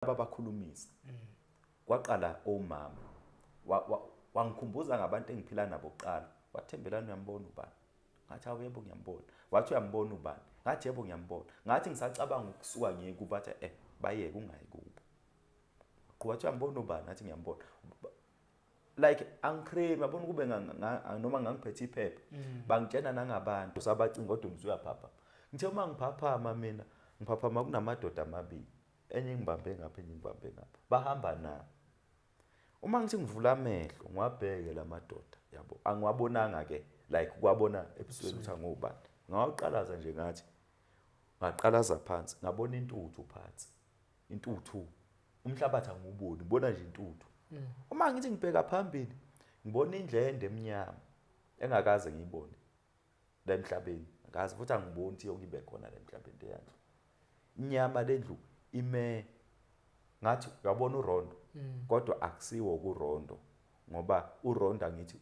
abakhulumisa kwaqala omama wangikhumbuza ngabantu engiphila nabo kuqala wathembelana uyambona ubani ngathi awu yebo ngiyambona wathi uyambona ubani ngathi yebo ngiyambona ngathi ngisacabanga ukusuka ngiye kuba athi bayeke ungayi kubo wathi uyambona ubani ngathi ngiyambona like angicrave yabona kube noma ngangiphethe iphepha bangitshena nangabantu sabacinga kodwa uyaphapha ngithe uma ngiphaphama mina ngiphaphama kunamadoda amabili enye ngibambe ngapha enye ngibambe ngapha bahamba na uma ngithi ngivula amehlo ngiwabheke lamadoda yabo angiwabonanga ke like ukwabona ebusweni ukuthi angobani ngawaqalaza nje ngathi ngaqalaza phansi ngabona intuthu phansi intuthu umhlabathi angiwuboni ngibona nje intuthu uma ngithi ngibheka phambili ngibona indlende eminyama engakaze ngiyibone la emhlabeni ngazi futhi angiboni ukuthi yokibe khona la emhlabeni leyanto inyama lendlu ime ngathi uyabona uRondo kodwa akusiwo kuRondo ngoba uRondo angithi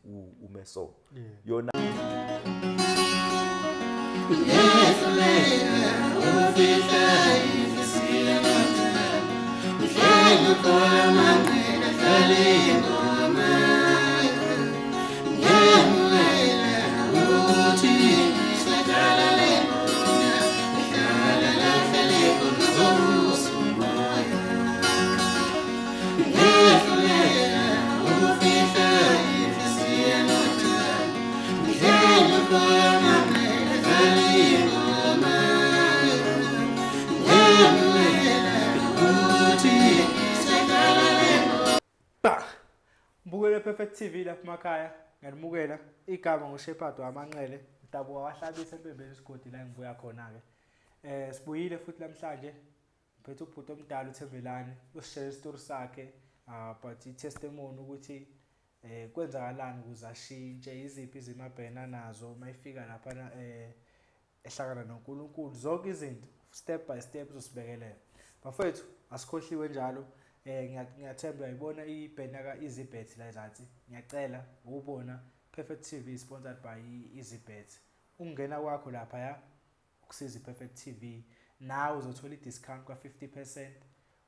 umeso yona Mbukele Perfect TV lapha emakhaya ngiyanimukela igama ngoShepherd waManqele udabuka wahlabisa empembeni isigodi la ngibuya khona ke sibuyile futhi namhlanje ngiphethe ubhuti omdala uThembelani usishare istory sakhe but i-testimony ukuthi kwenzakalani ukuze ashintshe iziphi izimo abhekana nazo mayifika lapha ehlakana noNkulunkulu zonke izinto step by step uzosibekelela bafethu asikhohliwe njalo ngiyathemba uyayibona ibhena ka-EasyBet la ezansi ngiyacela ukubona Perfect TV sponsored by EasyBet ungena kwakho lapha ya ukusiza iPerfect TV nawe uzothola i-discount ka-50%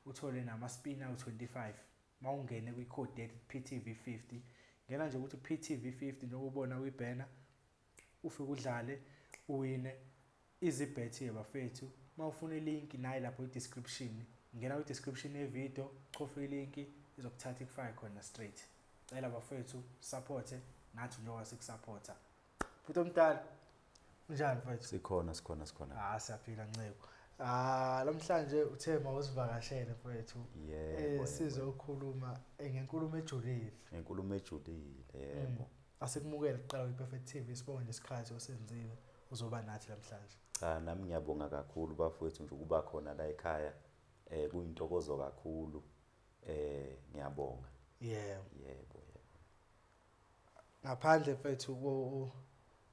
uthole nama-spina u-25 mawungene kwi-code date PTV50 ngena nje ukuthi PTV50 nokubona kwibhena ufike udlale uwine EasyBet bafethu mawufuna ilink nayi lapho i-description ngena kwi-description yevideo chofa ilink izokuthatha ikufake khona straight cela bafethu support nathi njengoba sikusupporta futhi omdala unjani mfethu sikhona siyaphila ncebo namhlanje uThema usivakashele mfethu sizokhuluma ngenkulumo ejulile yebo asikumukele kuqala kwi-Perfect TV sibonge nesikhathi osenzile uzoba nathi namhlanje cha nami ngiyabonga kakhulu bafethu nje ukuba khona la ekhaya kuyintokozo kakhulu ngiyabonga yebo ngaphandle mfethu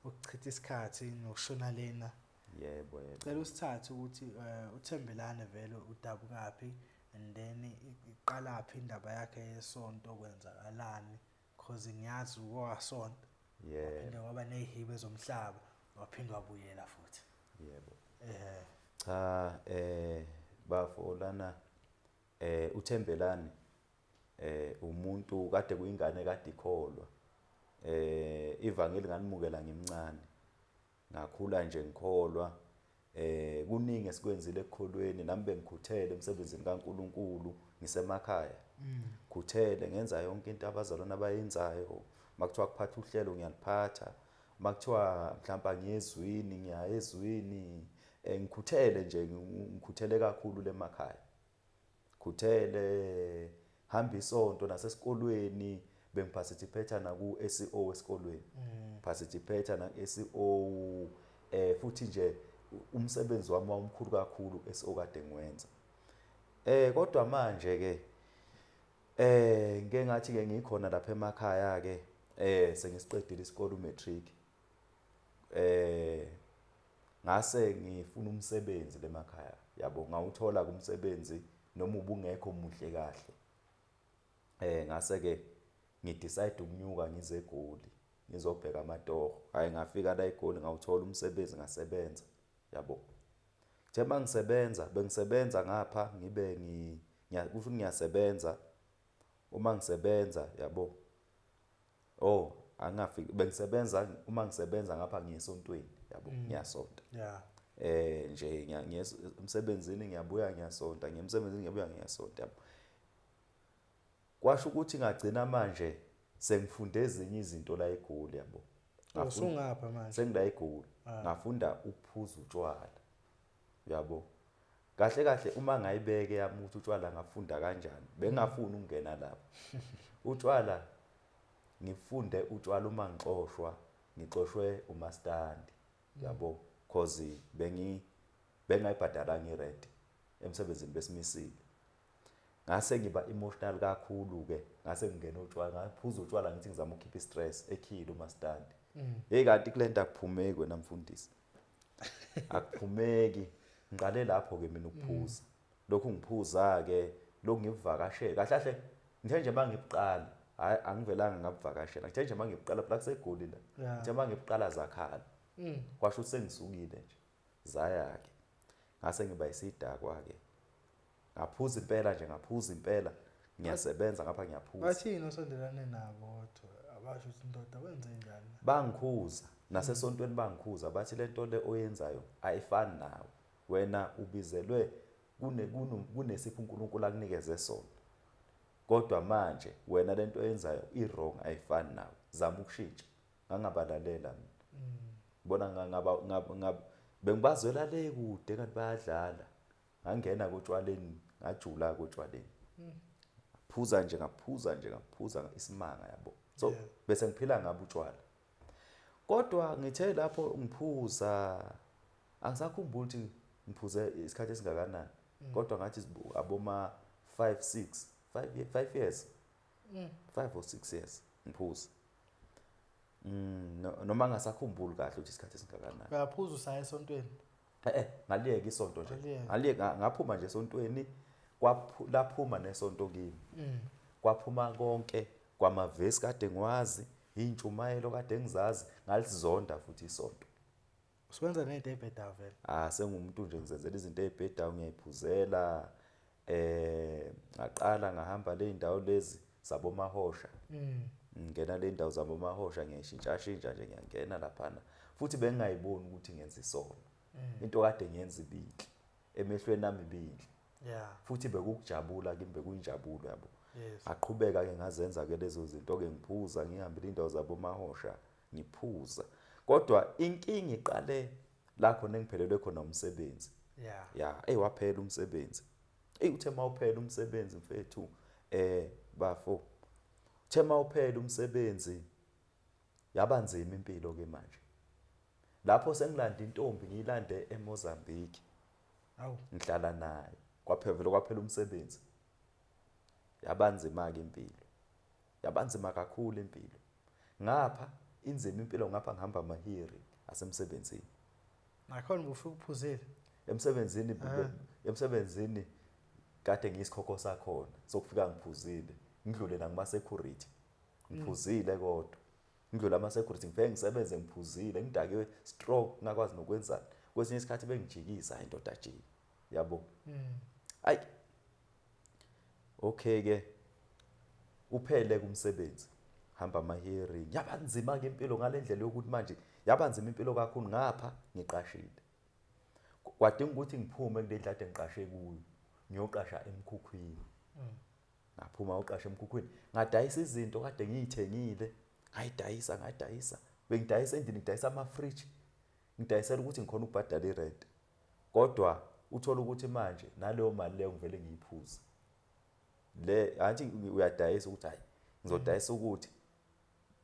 ukuchitha isikhathi nokushona lena yebo cela usithathe ukuthi uThembelane vele udabukaphi and then iqalaphi indaba yakhe yesonto kwenzakalani because ngiyazi ukwasonto waphinde waba nezihibe zomhlaba waphinde wabuyela futhi yebo cha bafolana uThembelane umuntu kade kuyingane kade ikholwa ivangeli nganimukela ngimncane ngakhula nje ngikholwa kuningi esikwenzile ekukholweni nami bengikhuthele emsebenzini kaNkuluNkulu ngisemakhaya khuthele ngenza yonke into abazalwana abayenzayo makuthiwa kuphatha uhlelo ngiyaliphatha makuthiwa mhlawumbe ngiyezwini ngiya ezwini ngikhuthele nje ngikhuthele kakhulu lemakhaya khuthele hamba isonto nasesikolweni bengiparticipate na ku SEO esikolweni participate na SEO futhi nje umsebenzi wami omkhulu kakhulu SEO kade ngiwenza kodwa manje ke ngeke ngathi ke ngikhona lapha emakhaya ke sengisiqedile isikole umatric ngase ngifuna umsebenzi lemakhaya yabo ngawuthola kumsebenzi noma ubungekho muhle kahle ngase ke ngidecide ukunyuka ngize eGoli ngizobheka amatoho hayi ngafika la eGoli ngawuthola umsebenzi ngasebenza yabo njengoba bengisebenza ngapha ngibe kusho ukuthi ngiyasebenza. Uma ngisebenza yabo, angafiki bengisebenza uma ngisebenza ngapha ngiyesontweni yabo, ngiyasonta. Yeah. Nje emsebenzini ngiyabuya ngiyasonta, emsebenzini ngiyabuya ngiyasonta yabo. Kwasho ukuthi ngagcina manje sengifunde ezinye izinto la eGoli yabo. Usungapha manje. Sengila eGoli. Ngafunda ukuphuza utshwala. Yabo. Kahle kahle uma ngayibeke yami ukuthi utshwala ngafunda kanjani. Bengafuni ukungena lapho. Utshwala ngifunde utshwala uma ngixoshwe umastandi. Yabo. Cause bengayibhadalanga irent emsebenzini besimisile. Ngase ngiba emotional kakhulu ke, ngase ngingena utshwala, ngaphuza utshwala ngithi ngizama ukukhipha istress ekhile umastandi. Hey kanti kulento akuphumeki wena mfundisi. Akuphumeki. Ngiqale lapho ke mina ukuphuza. Lokhu ngiphuza ke, lokhu ngivakashela. Kahle kahle ngithe nje mangiqala, hayi angivelanga ngabuvakashela. Ngithe nje mangiqala phela kuseGoli la. Ngithe mangiqala zakhala. Kwasho ukuthi sengisukile nje. Zaya ke. Ngase ngiba isidakwa ke. Ngaphuza impela, ngiyasebenza ngapha ngiyaphuza. Bathini osondelane nabo kodwa abasho ukuthi indoda wenze njani? Bangikhuza, nasesontweni bangikhuza, bathi lento le oyenzayo ayifani nawe. Wena ubizelwe kunesipho uNkulunkulu akunikeze sona. Kodwa manje wena lento oyenzayo i-wrong ayifani nawe. Zama ukushintsha. Ngangabalalela mina. Bona bengibazwela le kude kanti bayadlala. Ngangena kotshwaleni, ngajula kotshwaleni. Ngaphuza isimanga yabo. So bese ngiphila ngabo utshwala. Kodwa ngithe lapho ngiphuza, angisakhumbuli ukuthi ngiphuze isikhathi esingakanani. Kodwa ngathi aboma 5 years. 5 or 6 years ngiphuza. Noma ngasakhumbuli kahle ukuthi isikhathi esingakanani. Uyaphuza usaya esontweni? Ngaliyeka isonto nje. Ngaphuma nje esontweni, laphuma nesonto kimi. Kwaphuma konke kwamavesi kade ngiwazi, intshumayelo kade ngizazi, ngalizonda futhi isonto. Usebenza nezinto ezibhedayo vele? Sengumuntu nje ngizenzela izinto ezibhedayo, ngiyayiphuzela. Ngaqala ngahamba le ndawo lezi zabomahosha. Ngingena le ndawo zabomahosha, ngiyashintsha nje ngiyangena laphana. Futhi bengingayiboni ukuthi ngenza isono. Into kade ngiyenza ibili. Emehlweni nami ibili. Futhi bekukujabula kimi, bekuyinjabulo yabo. Aqhubeka ke ngazenza ke lezo zinto ke ngiphuza, ngihambile indawo zabomahosha, ngiphuza. Kodwa inkingi iqale la khona engiphelelwe khona umsebenzi. Waphela umsebenzi. Uthe mawuphela umsebenzi mfethu, bafo. Uthe mawuphela umsebenzi, yaba nzima impilo ke manje. Lapho sengilanda intombi, ngiyilande eMozambique. Ngihlala naye. Kwaphela umsebenzi. Yaba nzima ke impilo. Yaba nzima kakhulu impilo. Ngapha inzima impilo ngapha ngihamba amahiri asemsebenzini. Nakhona ufika uphuzile? Emsebenzini kade ngiyisikhokho sakhona sokufika ngiphuzile. Ngidlule la kuma security. Ngiphuzile kodwa. Ngidlule ama security ngifike ngisebenze ngiphuzile, ngidakiwe stroke ngakwazi nokwenzana. Kwesinye isikhathi bengijikisa indoda jiki. Yabo. Ayi. Okay ke. Uphele kumsebenzi. Hamba amahiri. Yaba nzima ke impilo ngalendlela yokuthi manje yaba nzima impilo kakhulu ngapha ngiqashile. Kwadinga ukuthi ngiphume kule ndlela engiqashe kuyo, ngiyoqasha emkhukhwini. Ngaphuma uqasha emkhukhwini. Ngadayisa izinto kade ngiyithengile. Ngayidayisa. Bengidayisa endini, ngidayisa ama-fridge. Ngidayisela ukuthi ngikhona ukubhadala irent. Kodwa uthola ukuthi manje naleyo mali leyo ngivele ngiyiphuza. Athi uyadayisa ukuthi hayi ngizodayisa ukuthi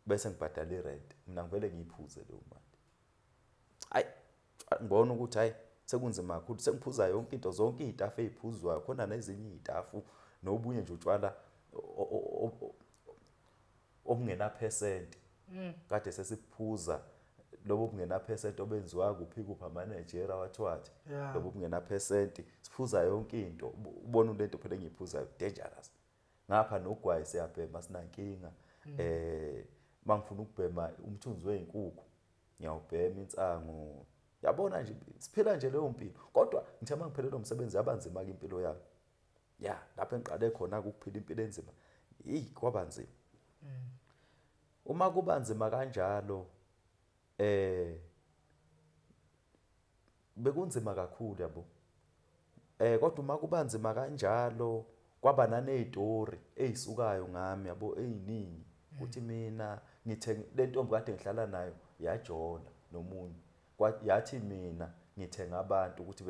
bese ngibhadala irent. Mina ngivele ngiyiphuze leyo mali. Hayi, ngibona ukuthi hayi sekunzima kakhulu, sengiphuza yonke into, zonke izitafu eziphuzwayo, khona nezinye izitafu nobunye nje utshwala obungena percent. Kade sesiphuza lobo bungena percent obenziwa kuphi amaNigeria wathi. Lobo bungena percent siphuza yonke into. Ubona lento phela engiyiphuzayo dangerous. Ngapha nogwayi siyabhema sinankinga. Mangifuna ukubhema umthunzi wezinkukhu, ngiyawubhema insangu. Yabona nje siphila nje leyo mpilo. Kodwa ngithe mangiphelelwe umsebenzi yaba nzima ke impilo yami. ya lapho engiqale khona ukuphila impilo enzima kwaba nzima. Uma kuba nzima kanjalo bekunzima kakhulu yabo. Kodwa uma kuba nzima kanjalo kwaba naney'tori ey'sukayo ngami yabo ey'ningi ukuthi mina ngithe le ntombi kade ngihlala nayo yajona nomunye yathi mina ngithenga abantu ukuthi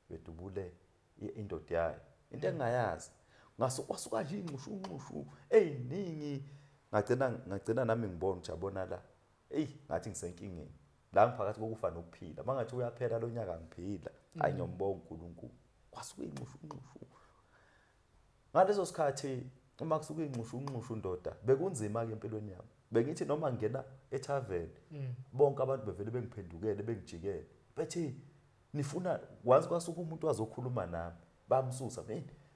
bedubule indoda yayo into engingayazi kwasuka nje iy'nxushunxushu ey'ningi ngagcina nami ngibona ujabona la ngathi ngisenkingeni la ngiphakathi kokufa nokuphila mangathi uyaphela lo nyaka ngiphila hayi ngiyambonga uNkulunkulu kwasuka iy'nxushunxushu ngaleso sikhathi uma kusuka iy'nxushunxushu ndoda bekunzima-ke empilweni yami bengithi noma ngingena ethaveni bonke abantu bevele bengiphendukele bengijikele bethi nifuna wazi kwasuka umuntu wazokhuluma nami bamsusa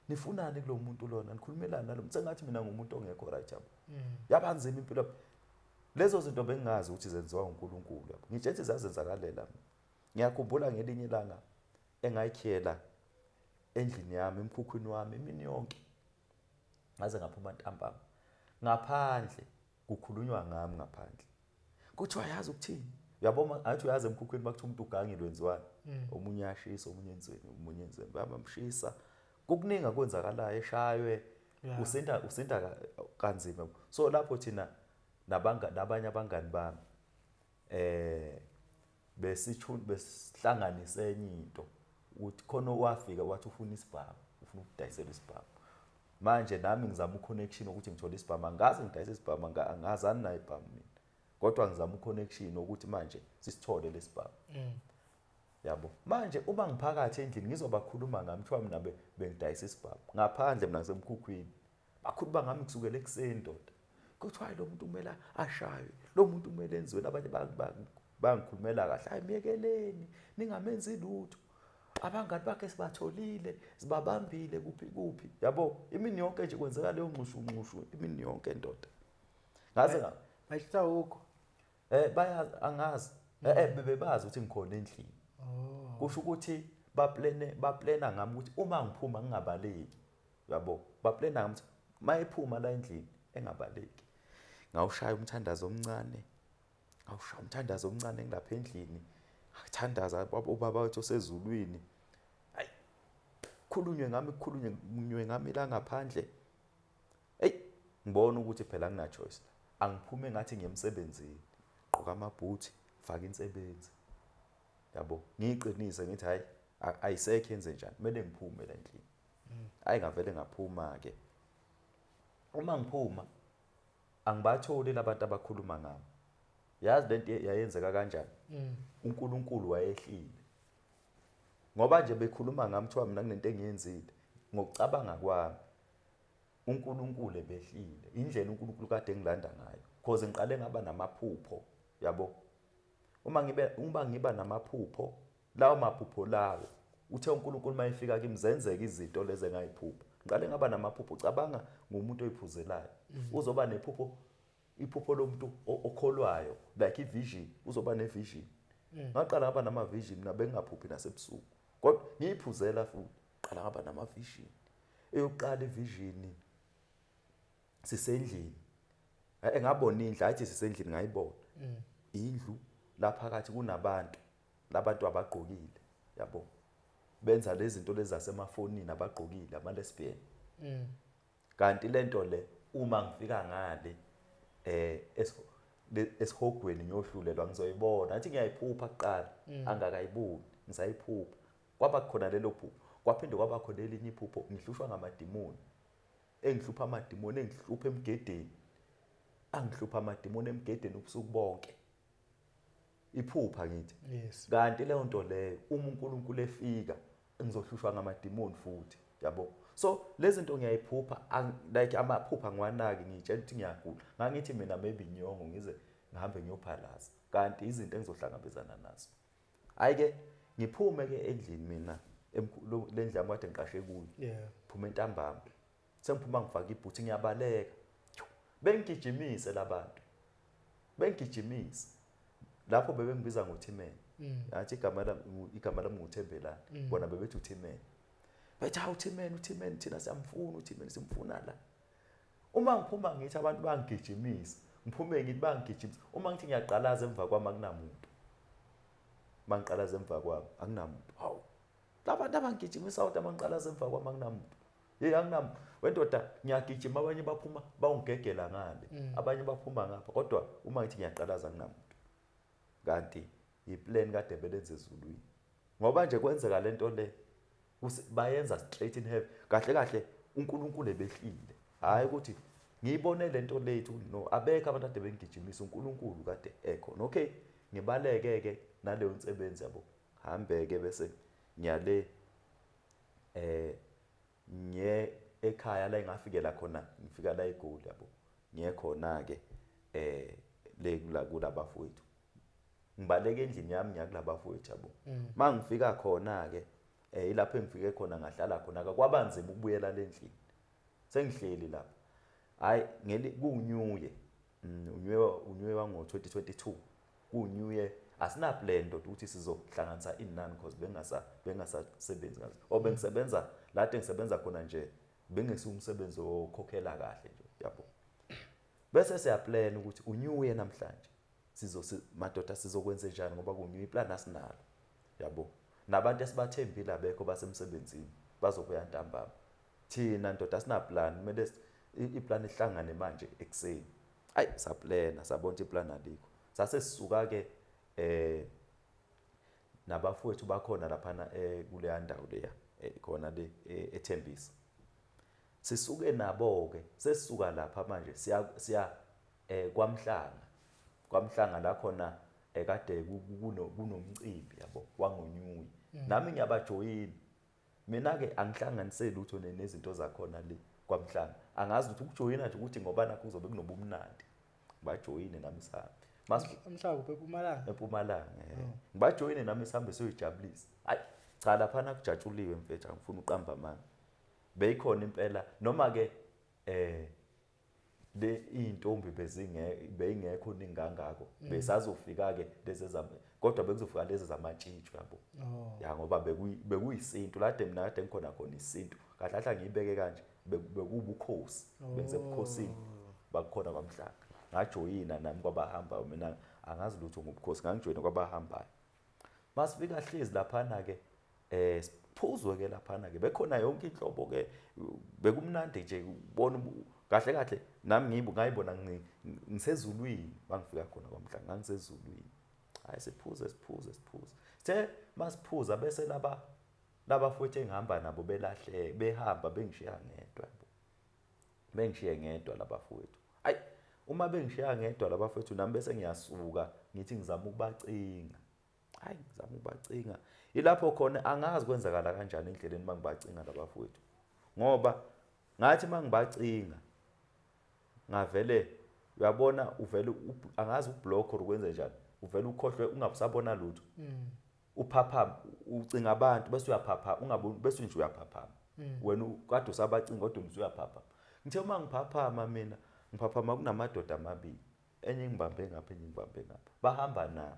nifunani kulo muntu lona nikhulumelana nalo sengathi mina ngumuntu ongekho right yabo yabanzima impilo lezo zinto bengingazi ukuthi zenziwa uNkulunkulu yabo ngitshe ethi zazenzakalela mina ngiyakhumbula ngelinye ilanga engayikhiyela endlini yami emkhukhwini wami imini yonke ngaze ngaphuma ntambama ngaphandle kukhulunywa ngami ngaphandle kuthiwa yazi ukuthini uyabona athi uyazi emkhukhwini bakuthiwa umuntu ugangile wenziwani omunye uyashisa omunye enzweni omunye enzweni bayamshisa kukuningi kwenzakalayo eshaywe usinda kanzima so lapho thina nabanye abangani bami besihlanganise enye into uthi khona wafika wathi ufuna isibhamu ufuna ukudayisela isibhamu manje nami ngizama uconnection ukuthi ngithole isibhamu angazi ngidayisa isibhamu angazani naye ibhamu mina kodwa ngizama uconnection ukuthi manje sisithole lesibhamu yabo manje uma ngiphakathi endlini ngizobakhuluma ngami kuthiwa mina bengidayisa isibhamu ngaphandle mina ngisemkhukhwini bakhuluma ngami kusukela ekuseni ndoda kuthiwa lo muntu kumele ashaywe lo muntu kumele enziwe abanye bangikhulumela kahle hayi miyekeleni ningamenzi lutho abangani bakhe sibatholile sibabambile kuphi yabo imini yonke nje kwenzeka leyo nxushunxushu imini yonke ndoda ngaze bayithatha ukho bayazi angazi bebebazi ukuthi ngikhona endlini kusho ukuthi baplena ngami ukuthi uma ngiphuma ngingabaleki yabo baplena ngami ukuthi mayephuma la endlini engabaleki ngawushaya umthandazo omncane ngilapha endlini ngithandaza ubaba wethu osezulwini hayi kukhulunywe ngami la ngaphandle ngibona ukuthi phela ngina choice angiphume ngathi ngiyemsebenzini gqoka amabhuthi faka insebenzi yabo ngiqinise ngithi hayi ayisekho yenze njani kumele ngiphume la endlini hayi ngavele ngaphuma ke uma ngiphuma angibatholi labantu abakhuluma ngami yazi lento yayenzeka kanjani uNkulunkulu wayehlile ngoba nje bekhuluma ngami kuthiwa mina kunento engiyenzile ngokucabanga kwami uNkulunkulu ebehlile indlela uNkulunkulu kade engilanda ngayo because ngiqale ngaba namaphupho yabo uma ngiba namaphupho lawo maphupho lawo uthe uNkulunkulu mayefika kimi zenzeke izinto lezi engayiphupha ngiqale ngaba namaphupho ucabanga ngumuntu oyiphuzelayo uzoba iphupho lomuntu okholwayo like ivision uzoba nevision ngaqala ngaba nama-vision mina bengingaphuphi nasebusuku kodwa ngiyiphuzela futhi qala ngaba nama-vision eyokuqala ivision sisendlini ngabona indlu athi sisendlini ngayibona indlu laphakathi kunabantu labantu abagqokile yabo benza lezi zinto lezi zasemafonini abagqokile ama-lesbian kanti lento le uma ngifika ngale esihogweni ngiyohlulelwa ngizoyibona athi ngiyayiphupha kuqala angakayiboni ngisayiphupha kwaba khona lelo phupho kwaphinde kwaba khona elinye iphupho ngihlushwa ngamadimoni engihlupha amadimoni engihlupha emgedeni angihlupha amadimoni emgedeni ubusuku bonke iphupha ngithi kanti leyo nto leyo uma uNkulunkulu efika ngizohlushwa ngamadimoni futhi yabo so lezi zinto ngiyayiphupha like amaphupha ngiwanaki ngitshela ukuthi ngiyagula ngangithi mina maybe inyongo ngize ngihambe ngiyophalaza kanti izinto engizohlangabezana nazo hayi ke ngiphume ke endlini mina lendlu yami kade ngiqashe kuyo phuma entambama sengiphuma ngifaka ibhuthi ngiyabaleka bengigijimise labantu bengigijimise lapho bebengibiza ngoThimeni yathi igama lami nguThembelani bona bebethi uThimeni bethi hawu uThimeni thina siyamfuna uThimeni simfuna la. Uma ngiphuma ngithi abantu bangigijimisa ngiphume ngithi bangigijimisa uma ngithi ngiyaqalaza emva kwami akunamuntu. Mangiqalaza emva kwami akunamuntu. Hawu labantu abangigijimisa ukuthi mangiqalaza emva kwami akunamuntu. Anginamuntu. Wendoda ngiyagijima abanye baphuma bawungegela ngale. Abanye baphuma ngapha kodwa uma ngithi ngiyaqalaza akunamuntu. Kanti iplan kade belenze ezulwini. Ngoba nje kwenzeka lento le bayenza straight in heaven. Kahle kahle uNkulunkulu ebehlile. Hayi ukuthi ngiyibone lento lethu no abekho abantu ade bengigijimisa uNkulunkulu kade ekhona. Okay, ngibaleke ke naleyo nsebenzi yabo. Hambeke bese ngiyale nye ekhaya la engafikela khona ngifika la eGoli yabo. Ngiye khona ke le kulabafowethu. Ngibaleke endlini yami ngiyakulabafowethu yabo. Mangifika khona ke ilapho engifike khona ngahlala khona kwabanzima ukubuyela endlini. Sengihleli lapha. Hayi ngeli kunyuye. Unyuye wango 2022. Kunyuye asina plan ukuthi sizohlanganisa inani because bengasasebenzi ngazo. Obengisebenza la engisebenza khona nje bengesumsebenzi okhokhela kahle nje yabo. Bese siya plan ukuthi unyuye namhlanje. Madoda sizokwenza njani ngoba kunyuye iplan asinalo yabo. Nabantu esibathembile abekho basemsebenzini bazobuya ntambama. Thina ndoda sina plan kumele iplan ihlangane manje ekseni. Hayi saplana sabona iplan alikho. Sase sisuka ke nabafowethu bakhona lapha kule yandawo leya khona le eThembisa. Sisuke nabo ke sesisuka lapha manje siya kwaMhlanga la khona kade kunomcimbi yabo wangoNyuyi. Nami ngiyabajoyina. Mina ke angihlanganiseli lutho nezinto zakhona le kwaMhlanga. Angazi ukuthi ukujoyina nje ukuthi ngoba nakho kuzobe kunobumnandi. Bajoyine nami sahambe. Mhlawumbe kuphi eMpumalanga? eMpumalanga. Ngibajoyine nami sihambe soyijabulisa. Hayi cha lapha nakujatshuliwe mfethu angifuni uqamba amanga. Beyikhona impela noma ke le intombi beyingekho ningangako besazofika ke lezi kodwa bekuzofika lezi zamatshitshi yabo. Ya ngoba bekuyisinto lade mina kade ngikhona khona isinto kahlahla ngiyibeke kanje bekubukhosi benze ebukhosini bakukhona kwaMhlanga. Ngajoyina nami kwabahamba mina angazi lutho ngobukhosi ngangijoyina kwabahambayo. Masifika hlezi lapha na ke siphuzwe ke lapha na ke bekhona yonke inhlobo ke bekumnandi nje ubona kahle kahle nami ngayibona ngisezulwini bangifika khona kwaMhlanga ngisezulwini. Hayi siphuze. Sithe masiphuza bese laba futhi engihamba nabo belahleke behamba bengishiya ngedwa yabo. Bengishiye ngedwa labafowethu. Hayi uma bengishiya ngedwa labafowethu nami bese ngiyasuka ngithi ngizama ukubacinga. Hayi ngizama ukubacinga. Ilapho khona angazi kwenzakala kanjani endleleni mangibacinga labafowethu. Ngoba ngathi mangibacinga ngavele uyabona uvele angazi ublock ukwenza njani. Uvele ukhohlwe ungabusabona lutho. Uphaphama ucinga abantu bese uyaphaphama ungaboni bese nje uyaphaphama. Wena kade usabacinga kodwa usuyaphaphama. Ngithe uma ngiphaphama mina ngiphaphama kunamadoda amabili. Enye ngibambe ngapha enye ngibambe ngapha. Bahamba nami.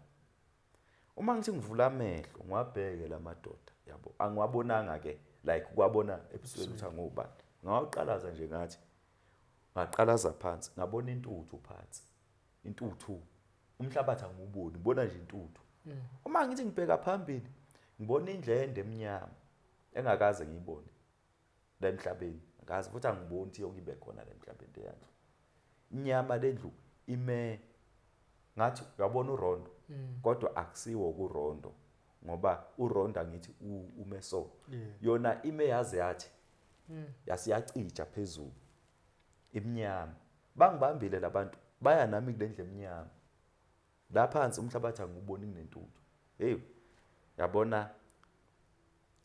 Uma ngithi ngivula amehlo ngiwabheke lamadoda yabo. Angiwabonanga ke like kwabona ebusweni uthi angobani. Ngawaqalaza nje ngathi ngaqalaza phansi ngabona intuthu phansi. Intuthu. Umhlabathi anguboni ngibona nje intuthu. Uma ngithi ngibheka phambili ngibona indlende eminyama engakaze ngiyibone la emhlabeni. Ngazi futhi angiboni ukuthi yokibe khona la emhlabeni leyanto. Inyama lendlu ime ngathi uyabona uRondo kodwa akusiwo kuRondo ngoba uRondo ngithi umeso. Yona ime yaze yathi yasiyacija phezulu. Iminyama bangibambile labantu baya nami kulendle eminyama. La phansi umhlabathi anguboni kunentuthu. Hey yabona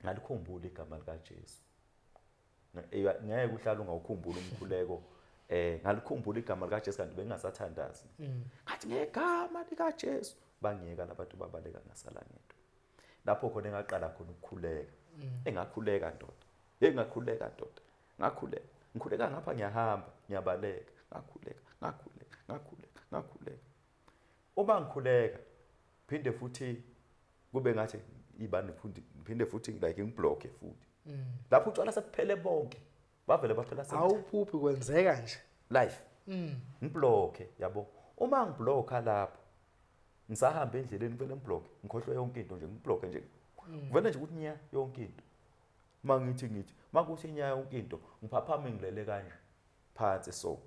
ngalikhumbula igama likaJesu. Ngeke uhlala ungawukhumbula umkhuleko. Ngalikhumbula igama likaJesu kanti bengingasathandazi. Ngathi ngegama likaJesu bangiyeka labantu babaleka ngasala ngedwa. Lapho khona engaqala khona ukukhuleka. Engakhuleka ndoda. Ngakhuleka ndoda. Ngikhuleka ngapha ngiyahamba ngiyabaleka. Ngakhuleka. Uma ngikhuleka phinde futhi kube ngathi ibani futhi phinde futhi like ngiblock futhi lapho utshwala sebuphele bonke bavele baphela awuphuphi kwenzeka nje life ngibloke yabo uma ngiblokha lapho ngisahamba endleleni vele ngibloke ngikhohlwe yonke into nje ngibloke nje vele nje ukuthi nya yonke into mangithi makuthi nya yonke into ngiphaphame ngilele kanje phansi so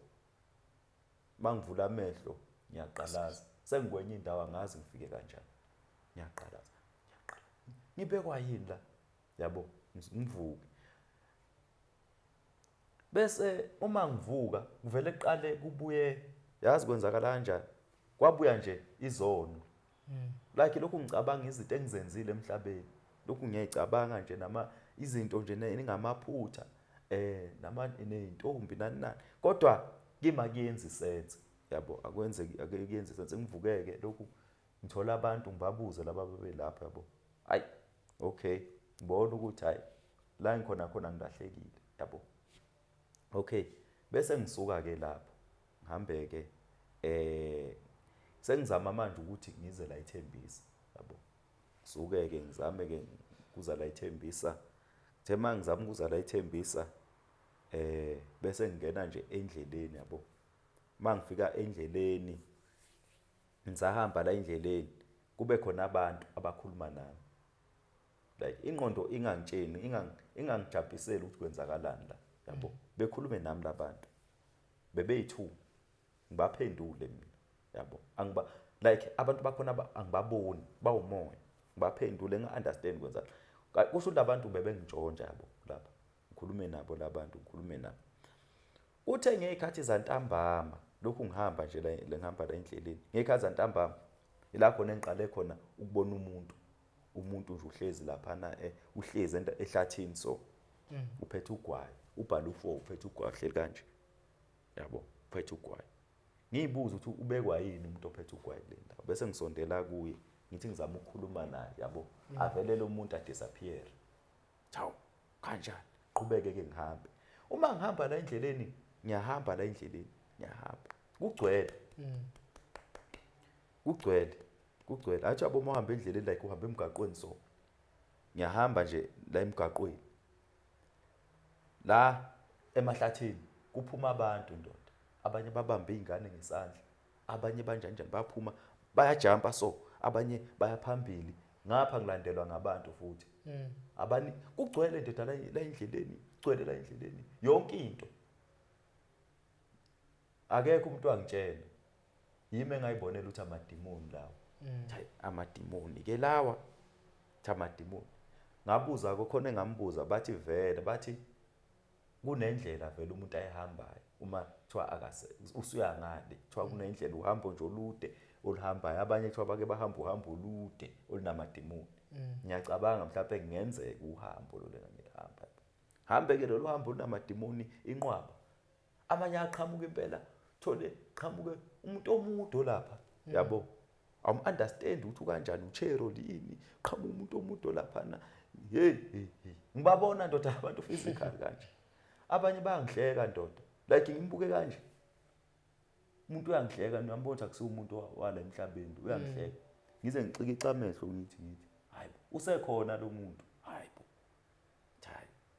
mangivula amehlo ngiyaqalaza sengikwenye indawo angazi ngifike kanjani ngiyaqalaza ngibekwa yini la yabo ngivuke bese uma ngivuka kuvele kuqale kubuye yazi kwenzakala kanjani kwabuya nje izono like lokhu ngicabanga izinto engizenzile emhlabeni lokhu ngiyayicabanga nje izinto nje ningamaphutha nama nezintombi nani kodwa kimi kuyenza sense yabo akuyenzi sense ngivukeke lokhu ngithola abantu ngibabuze laba bebelapha yabo hayi okay ngibona ukuthi hayi la ngikhona ngilahlekile yabo okay bese ngisuka ke lapho ngihambe ke sengizama manje ukuthi ngize la eThembisa yabo ngisuke ke ngizame ke kuza la eThembisa thema ngizama ukuza la eThembisa bese ngingena nje endleleni yabo mangifika endleleni ngisahamba la endleleni kube khona abantu abakhuluma nami like ingqondo ingangitsheni ingangijabhiseli ukuthi kwenzakalani la yabo bekhulume nami labantu bebeyithu ngibaphendule mina yabo like abantu bakhona angibaboni bawumoya ngibaphendule ngi-understand kwenza kusho ukuthi labantu bebengitshontsha yabo lapha ngikhulume nabo labantu ngikhulume nabo uthe ngezikhathi zantambama lokhu ngihamba nje la ngihamba la endleleni ngezikhathi zantambama ila khona engiqale khona ukubona umuntu nje uhlezi lapha na uhlezi ehlathini so uphethe ugwayi ubhala u4 uphethe ugwayi hleli kanje yabo uphethe ugwayi ngiyibuza ukuthi ubekwa yini umuntu ophethe ugwayi le ndawo bese ngisondela kuye ngithi ngizama ukukhuluma naye yabo avele lo muntu adisappear chaw kanjani qhubeke ke ngihambe uma ngihamba la endleleni ngiyahamba la endleleni ngiyahamba kugcwele athi abo mohamba endleleni like uhamba emgaqweni so ngiyahamba nje la emgaqweni la emahlathini kuphuma abantu ndoda abanye babambe izingane ngesandla abanye banjani baphuma bayajumpa so abanye bayaphambili ngapha ngilandelwa ngabantu futhi abanye kugcwele ndoda la endleleni kugcwele la endleleni yonke into akekho umuntu wangitshela yimi engayibonela ukuthi amadimoni lawo hayi amadimoni ke lawa amadimoni ngabuza khona engambuza bathi vele bathi kunendlela vele umuntu ayihambayo uma kuthiwa akase usuyangale kuthiwa kunendlela uhambo nje olude oluhambayo abanye kuthiwa bake bahamba uhambo olude olunamadimoni ngiyacabanga mhlawumbe kungenzeka uhambo lo lengihamba hambe ke lo hambo olunamadimoni inqwaba amanye aqhamuka impela thole qhamuke umuntu omude lapha yabo understand ukuthi kanjani uchero yini qhamuka umuntu omude lapha na hey ngibabona ndoda abantu physical kanje abanye bayangihleka ndoda like ngimbuke kanje umuntu uyangihleka ngiyambona ukuthi akusiwo umuntu wala emhlabeni uyangihleka ngize ngixika amehlo ngithi hayi usekhona lo muntu hayi bo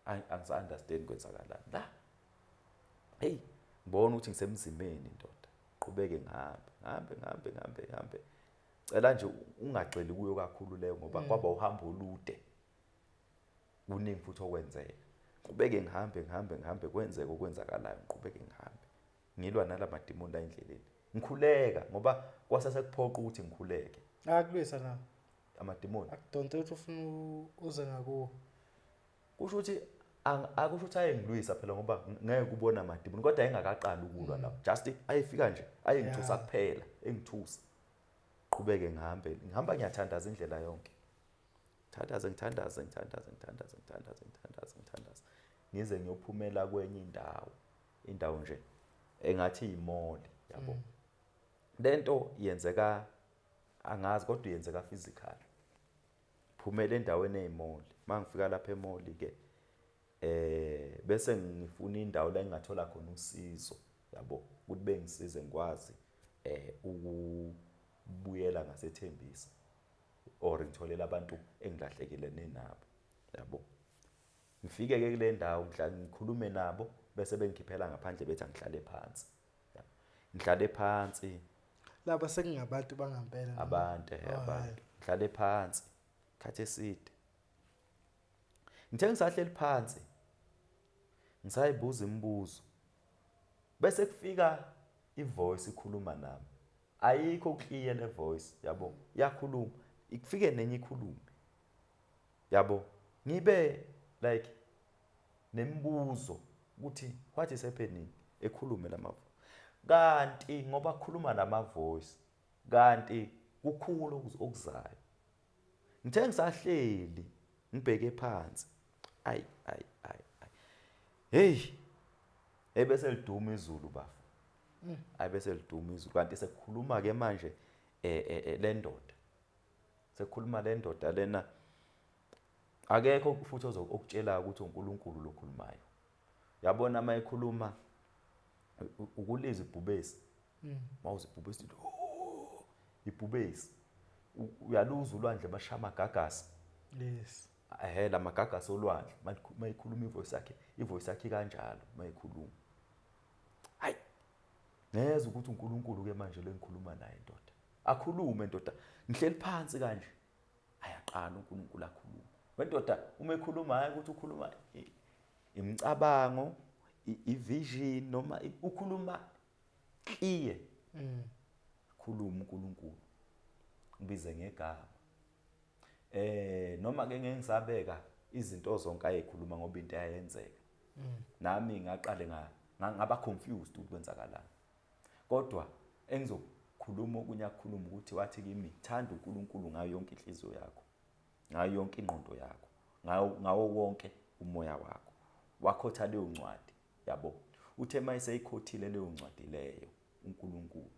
angisa understand kwenzakalani la hey ngibona ukuthi ngisemzimeni ndoda qhubeke ngihambe cela nje ungagxili kuyo kakhulu leyo ngoba kwaba uhambo olude kuningi futhi okwenzeka qhubeke ngihambe kwenzeke okwenzakalayo ngiqhubeke ngihambe ngilwa nalamadimoni la endleleni ngikhuleka ngoba kwasase kuphoqa ukuthi ngikhuleke akulwisa na amadimoni akudonte ukuthi ufuna uze ngakuwo kusho ukuthi akusho ukuthi ayengilwisa phela ngoba ngeke kubona amadimoni kodwa engakaqali ukulwa lapho just ayefika nje ayengithusa kuphela engithusa qhubeke ngihamba ngiyathandaza indlela yonke ngithandaza ngize ngiyophumela kwenye indawo nje engathi imall yabo lento yenzeka angazi kodwa yenzeka physical phumela endaweni ezimall mangifika lapha emall ke bese ngifuna indawo la engathola khona usizo yabo ukuthi bengisize ngikwazi ukubuyela ngaseThembisa or ngitholela abantu engilahlekile nenabo yabo ngifike ke kule ndawo ngikhulume nabo bese bengikhiphela ngaphandle bethi angihlale phansi. Ngihlale phansi Lapha sekungabantu bangampela noma? abantu Oh, abantu ngihlale phansi khathe eside. Ngithe ngisahleli phansi ngisayibuza imibuzo bese kufika ivoice ikhuluma nami. Ayikho clear le voice yabo, iyakhuluma ikufike nenye ikhulume yabo. Ngibe like nemibuzo ukuthi what is happening, ekhulume lama kanti ngoba kukhuluma nama voice kanti kukhulu okuzayo. Ngithe ngisahleli ngibheke phansi ay hey ebese liduma izulu bafu. Ayibese liduma izulu kanti sekukhuluma ke manje le ndoda. Sekukhuluma le ndoda lena akekho futhi okutshela ukuthi uNkulunkulu lokhulumayo. Yabona mayikhuluma ukuliza ibhubesi. Mawuze ibhubesi ibhubesi uyaluza ulwandle bashama gagasi. Yes. La magagasi olwandle mayikhuluma ivoice yakhe kanjalo mayikhuluma. Hayi ngeza ukuthi uNkulunkulu ke manje lengikhuluma naye indoda. Akhulume indoda. Ngihleli phansi kanje. Ayaqala uNkulunkulu akhuluma. Wendoda uma ekhuluma hayi ukuthi ukhuluma imicabango, ivision noma ukhuluma clear. Khuluma uNkulunkulu. Ngibize ngegama. Noma ke ngeke ngisabeka izinto zonke ayekhuluma ngoba into ayenzeka. Nami ngaqale ngaba confused ukuthi kwenzakalani. Kodwa engizokhuluma okunye akukhuluma ukuthi wathi kimi thanda uNkulunkulu ngayo yonke inhliziyo yakho, ngayo yonke ingqondo yakho, ngawo wonke umoya wakho. Wakhotha leyo ncwadi yabo. Uthe mayiseyikhothile leyo ncwadi leyo uNkulunkulu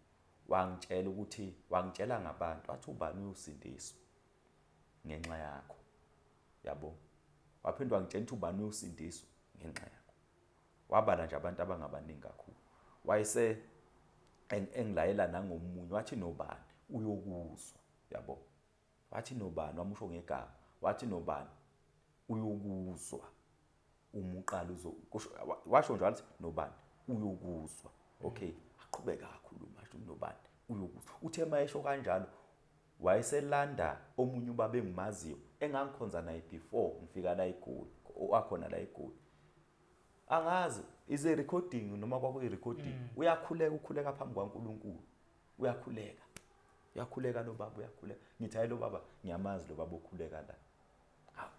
wangitshela ukuthi wangitshela ngabantu athi ubani uyosindiswa ngenxa yakho yabo. Waphindwa wangitshela ukuthi ubani uyosindiswa ngenxa yakho. Wabala nje abantu abangabaningi kakhulu. Wayese engilayela nangomunye wathi nobani uyokuzwa yabo. Wathi nobani wamusho ngegama. Wathi nobani uyokuzwa uma uqala washo njalo wathi nobani uyokuzwa. Okay, aqhubeka kakhuluma asho nobani uyokuzwa. Uthe mayesho kanjalo wayeselanda omunye ubaba engimaziyo engangikhonza naye before ngifika la eGoli wakhona la eGoli. Angazi is a recording noma kwakuyi recording. Uyakhuleka phambi kwaNkulunkulu. Uyakhuleka lo baba uyakhuleka. Ngithi hayi lo baba ngiyamazi lo baba okhuleka la.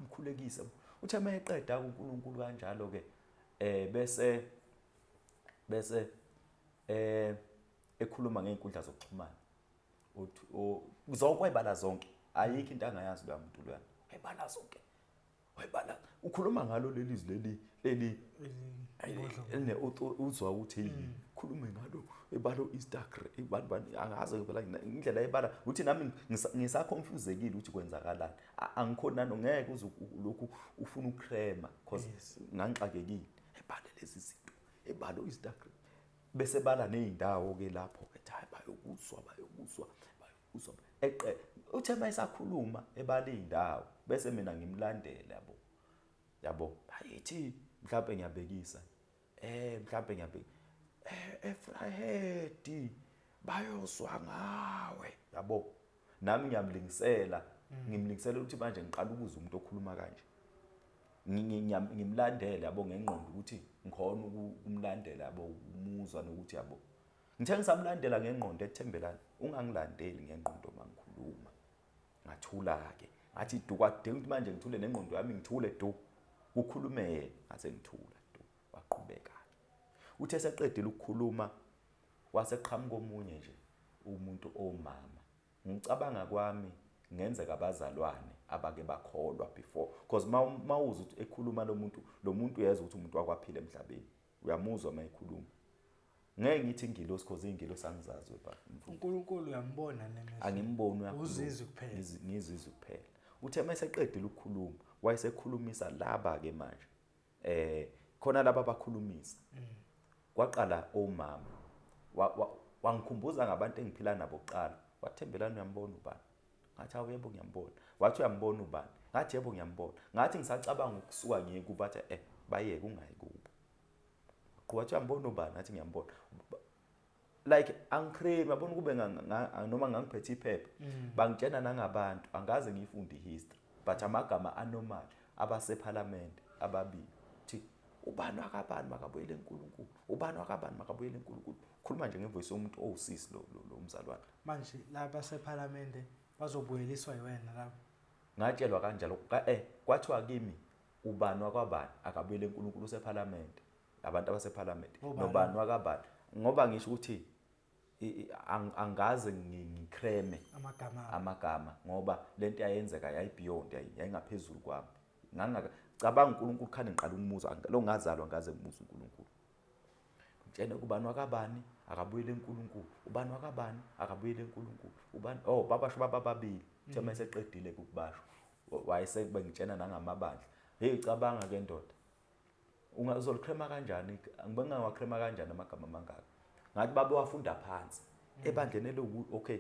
Umkhulekise. Uthe mayeqeda uNkulunkulu kanjalo ke bese ekhuluma ngeinkundla zokuxhumana. Uzokwebala zonke. Ayikho into angayazi lo muntu lwana. Ebala zonke. Wayebala ukhuluma ngalo lelizwi leli ene uzwa ukuthi khulume ngalo ebalo Instagram ibani angazi phela indlela ebala uthi nami ngisaconfusekile ukuthi kwenzakalani. Angikhona ngeke uze lokhu ufuna ukrema because ngangixakekile. Ebale lezi zinto ebalo Instagram bese bala nezindawo ke lapho ke hayi bayokuzwa uthe mayisakhuluma ebala izindawo bese mina ngimlandela yabo bayithi mhlawumbe ngiyabekisa mhlawumbe ngiyabeka Efrahedi bayozwa ngawe yabo. Nami ngiyamlingisela ukuthi manje ngiqala ukuza umuntu okhuluma kanje. Ngimlandela yabo ngengqondo ukuthi ngikhona ukumlandela yabo umuzwa nokuthi yabo. Ngithe ngisamlandela ngengqondo ethembelana ungangilandeli ngengqondo mangikhuluma. Ngathula ke ngathi dukade ukuthi manje ngithule nengqondo yami ngithule ukhulume yena ngase ngithula waqhubeka. Uthe seqedile ukukhuluma waseqhamuka omunye nje umuntu omama. Ngicabanga kwami ngenzeka abazalwane abake bakholwa before because mawuza ukuthi ekhuluma lo muntu uyeza ukuthi umuntu wakwaphila emhlabeni. Uyamuzwa mayikhuluma. Ngeke ngithi ingilosi because ingilosi angizazi webaba. uNkulunkulu uyambona nemesi. Angimboni uyakhuluma. Uzizwe kuphela. Ngizizwe kuphela. Uthe mayeseqedile ukukhuluma wayesekhulumisa laba ke manje. Khona laba abakhulumisa. Kwaqala omama. Wangikhumbuza ngabantu engiphila nabo kuqala. Wathembelana uyambona ubani. ngathi hawu yebo ngiyambona. Wathi uyambona ubani? Ngathi yebo ngiyambona. Ngathi ngisacabanga ukusuka ngiye kuba bathi bayeke ungayi kubo. Wathi uyambona ubani? Ngathi ngiyambona. Like angicrave yabona kube noma ngangiphethe iphepha bangitshena nangabantu angaze ngifunde history but amagama anormal abaseParliament ababili thi ubani wakabani makabuyele eNkulunkulu ubani wakabani makabuyele eNkulunkulu khuluma nje ngevoice yomuntu owusisi lo umzalwane manje laba seParliament bazobuyeliswa yiwena lapho ngatshelwa kanjalo kwathiwa kimi ubani wakabani akabuyele eNkulunkulu seParliament abantu abaseParliament nobani wakabani ngoba ngisho ukuthi angaze ngicreme amagama ngoba lento yayenzeka yayibeyond yayingaphezulu kwami ngangacabanga uNkulunkulu khani ngiqala umuza lo ngazalwa ngaze ngimuza uNkulunkulu ngitshene kubani wakabani akabuyele eNkulunkulu ubani wakabani akabuyele eNkulunkulu ubani babasho bababili thema eseqedile ukubasho wayesebe ngitshena nangamabandla hey cabanga ke ndoda ungazolikrema kanjani ngibenga wakrema kanjani amagama mangaka ngathi babe wafunda phansi ebandleni elokuthi okay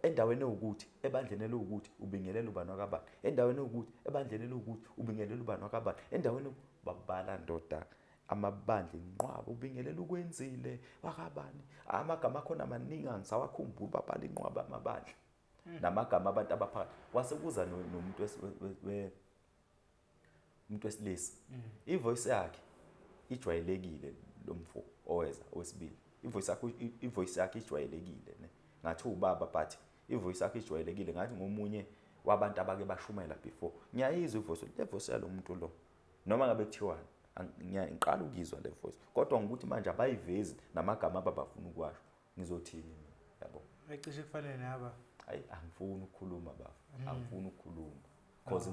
endaweni ukuthi ebandleni elokuthi ubingelela ubani wakabani endaweni ukuthi ebandleni elokuthi ubingelela ubani wakabani endaweni babala ndoda amabandla inqwaba ubingelela ukwenzile wakabani amagama khona amaningi angisawakhumbula babhala inqwaba amabandla namagama abantu abaphakathi wasekuza nomuntu umuntu wesilisa ivoice yakhe ijwayelekile lo mfo oweza owesibili ivoice yakhe ijwayelekile ne ngathi ubaba but ivoice yakhe ijwayelekile ngathi ngomunye wabantu abake bashumela before ngiyayizwa ivoice yalo muntu lo noma ngabe kuthiwa ngiqala ukuzwa le voice kodwa ngikuthi manje abayivezi namagama abafuna ukwasho ngizothini yabo ecishe kufanele naba hayi angifuni ukukhuluma baba angifuni ukukhuluma because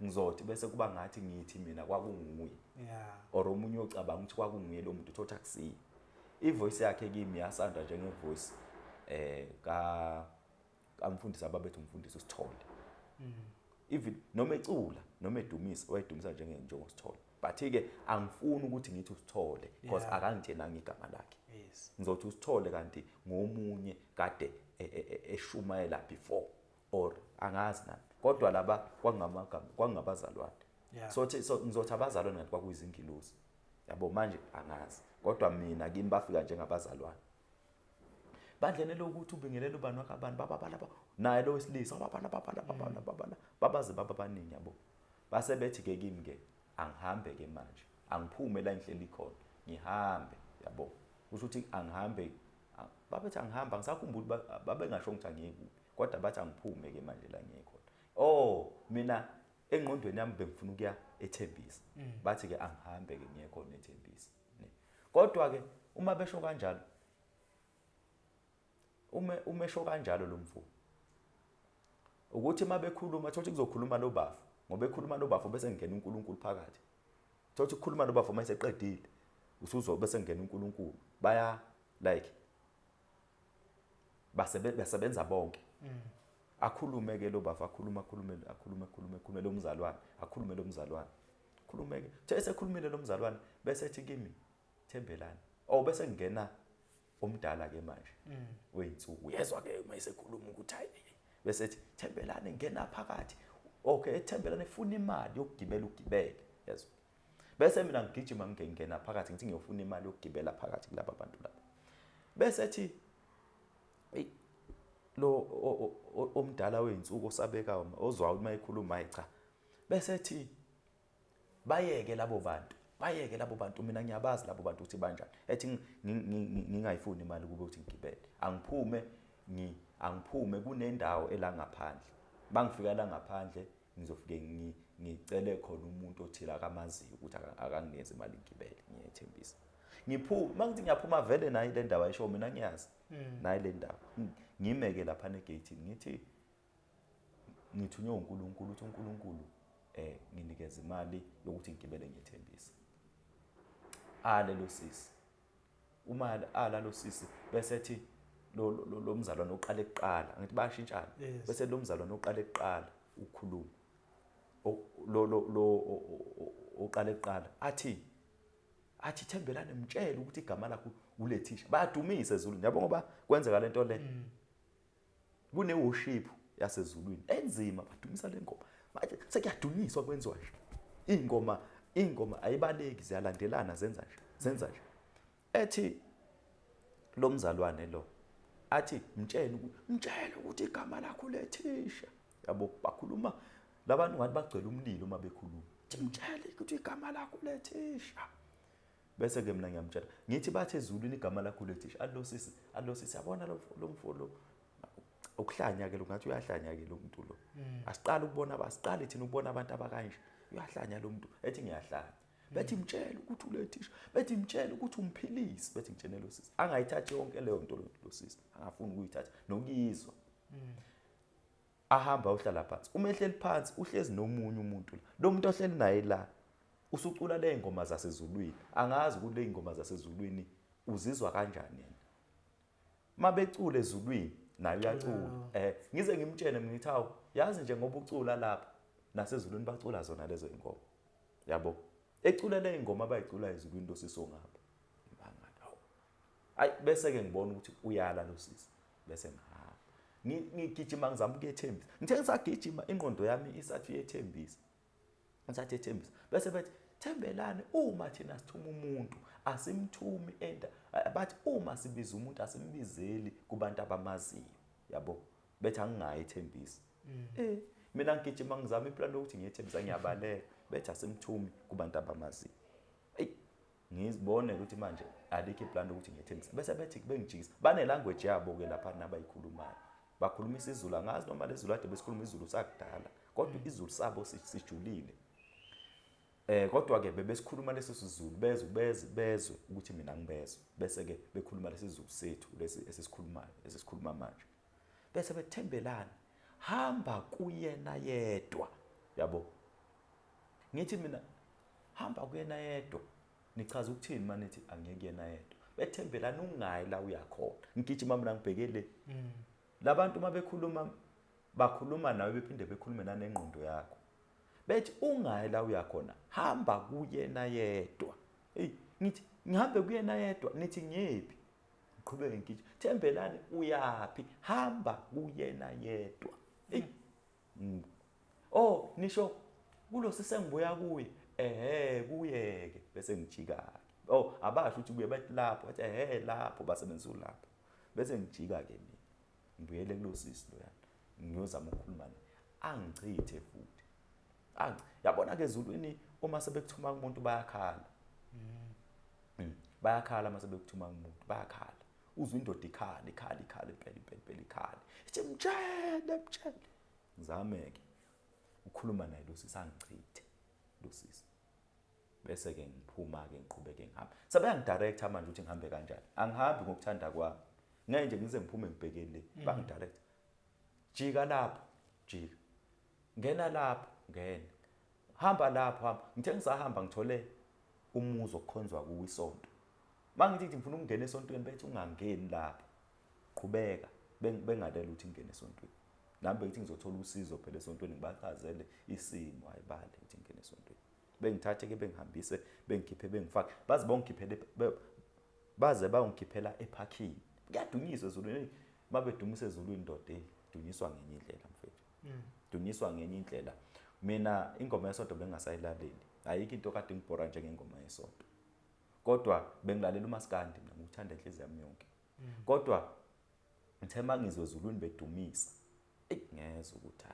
ngizothi bese kuba ngathi ngithi mina kwakunguye or omunye ocabanga ukuthi kwakunguye lo muntu uthola akusiyi ivoice yakhe kimi yasanda njengevoice kamfundisi ababethu umfundisi uSithole even noma ecula noma edumisa wayedumisa njengosithole but ke angifuni ukuthi ngithi uSithole because akangithenanga igama lakhe ngizothi uSithole kanti ngomunye kade eshumayela before or angazi nani kodwa laba kwangamagama kwangabazalwane so ngizothi abazalwane ngathi kwakuyizingilosi yabo manje angazi kodwa mina kimi bafika njengabazalwane bandlene lokuthi ubingelela ubani wakabani bababala naye lo wesilisa babala babaze bababaningi yabo base bethi ke kimi ke angihambe ke manje angiphume la enhleli khona ngihambe yabo kusho ukuthi angihambe babethi angihamba ngisakhumbula babengasho ukuthi angiyekuphi kodwa bathi angiphume ke manje la ngiyekhona mina engqondweni yami bengifuna ukuya eThembisa bathi ke angihambe ke ngiye khona eThembisa kodwa ke uma besho kanjalo umesho kanjalo lo mfo ukuthi mabekhuluma thothi kuzokhuluma nobafu ngoba ekhuluma nobafu bese ngena uNkulunkulu phakathi thothi ukukhuluma nobafu mase eqedile usuzobe bese ngena uNkulunkulu baya like basebenza bonke akhulume ke lo bafu akhulume lo mzalwane akhulume lo mzalwane khulumeke esekhulumile lo mzalwane bese ethi kimi Thembelani bese ngena omdala ke manje weinsuku uyezwa ke uma esekhuluma ukuthi hayi bese ethi Thembelani ngena phakathi okay Thembelani efuna imali yokugibela ugibele yezwa bese mina ngigijima ngingena phakathi ngithi ngiyofuna imali yokugibela phakathi kulabo bantu laba bese ethi lo omdala weinsuku osabeka ozwa uma ekhuluma hayi cha bese ethi bayeke labo bantu mina ngiyabazi labo bantu uthi banjani ethi ngingayifuni imali kube uthi ngigibele angiphume kunendawo elangaphandle bangifika la ngaphandle ngizofike ngicele khona umuntu othila akamaziyo ukuthi akanginikeze imali ngigibele ngiyethembisa ngiphuma mangithi ngiyaphuma vele nayi le ndawo ayisho mina ngiyazi nayi le ndawo ngimeke lapha negate ngithunywe uNkulunkulu uthi uNkulunkulu nginikeza imali yokuthi ngigibele ngiyethembisa alelo sisi uma alalo sisi bese ethi lo mzalwane oqala ekuqala ngithi bayashintshana bese lo mzalwane oqala ekuqala ukukhuluma lo oqala ekuqala athi Thembelani mtshele ukuthi igama lakho ulethisha bayadumise ezulu yabo ngoba kwenzeka lento le kune worship yasezulwini enzima badumisa le ngoma manje sekuyadunyiswa kwenziwa nje ingoma ayibaleki ziyalandelana zenza nje ethi lo mzalwane lo athi mtshele ukuthi igama lakho lethisha yabo bakhuluma labantu ngathi bagcwele umlilo uma bekhuluma mtshele ukuthi igama lakho lethisha bese ke mina ngiyamtshela ngithi bathe ezulwini igama lakho lethisha alosisi yabona lo mfolo ukuhlanya ke lo ngathi uyahlanya ke lo muntu lo asiqale thina ukubona abantu abakanje uyahlanya lo muntu ethi ngiyahlanya bethi mtshele ukuthi ulethisha bethi mtshele ukuthi umphilisi bethi ngitshene lo sisi angayithathi yonke leyo nto lo sisi angafuni ukuyithatha nokuyizwa ahamba uhlala phansi uma ehleli phansi uhlezi nomunye umuntu lo muntu ohleli naye la usucula le ngoma zasezulwini angazi ukuthi le ngoma zasezulwini uzizwa kanjani yena mabecula ezulwini naye uyacula ngize ngimtshene ngithi hawu yazi nje ngoba ucula lapha nasezulwini bacula zona lezo ingoma yabo ecula le ngoma abayicula ezulwini lo sisi ongapha ngibangala ayi bese ke ngibona ukuthi uyala lo sisi bese ngigijima ngizama ukuyethembisa ngithe ngisagijima ingqondo yami isathi uyethembisa ngisathi ethembisa bese bethi thembelane uma thina sithuma umuntu asimthumi bathi uma sibiza umuntu asimbizeli kubantu abamaziyo yabo bethi angingayethembisa mina ngigijima ngizama iplan ukuthi ngiyethembisa ngiyabaleka bethi asimthumi kubantu abamaziyo ngizibone ukuthi manje alikho iplan ukuthi ngiyethembisa bese bethi bengijikisa bane language yabo ke lapha nabayikhulumayo bakhuluma isiZulu angazi noma lezulu ade besikhuluma isiZulu sakudala kodwa isiZulu sabo sijulile kodwa ke bebesikhuluma lesi siZulu bezwe ukuthi mina ngibezwe bese ke bekhuluma lesi siZulu sethu lesi esisikhuluma manje bese bethembelana hamba kuyena yedwa yabo ngithi mina hamba kuyena yedwa nichaza ukuthini manithi angeke kuyena yedwa bethembelana ungayi la uyakhona ngigijima mina ngibhekele labantu mabekhuluma bakhuluma nawe bephinde bekhulume nanengqondo yakho bethi ungayi la uyakhona hamba kuyena yedwa ngithi ngihambe kuyena yedwa nithi ngiyephi ngiqhubeke ngigijima thembelani uyapi hamba kuyena yedwa nisho kulo sisengibuya kuye kuyeke bese ngijika abasho ukuthi kuye bathi lapho bathi lapho basebenzisa lapho bese ngijika ke mina ngibuyele kulo sisi lo yana ngiyozama ukukhuluma naye angichithe futhi yabona ke ezulwini uma sebekuthuma umuntu bayakhala bayakhala uma sebekuthuma umuntu bayakhala uzwe indoda ikhala impela ikhala ithi mtshele ngizameke ukukhuluma naye lo sisi angichithe lo sisi bese ke ngiphuma ke ngiqhubeke ngihamba sebayangidirector manje ukuthi ngihambe kanjani angihambi ngokuthanda kwami ngeke nje ngize ngiphume ngibhekele bangidirect jika lapho jika ngena lapho ngena hamba lapho hamba ngithe ngisahamba ngithole umuzi okukhonzwa kuwo isonto mangithi ngifuna ukungena esontweni bethi ungangeni lapho qhubeka bengalela ukuthi ngene esontweni nami bethi ngizothola usizo phela esontweni ngibachazele isimo ayibale ukuthi ngene esontweni bengithathe ke bengihambise bengikhiphe bengifake baze bayongikhiphela eparking kuyadunyiswa ezulwini mabedumise ezulwini ndoda dunyiswa ngenye indlela mfethu dunyiswa ngenye indlela mina ingoma yesonto bengasayilaleli ayikho into kade ngibhora njengengoma yesonto kodwa bengilalela uMaskandi mina ngikuthanda inhliziyo yami yonke kodwa ngithe mangizwe ezulwini bedumisa ngezwe ukuthi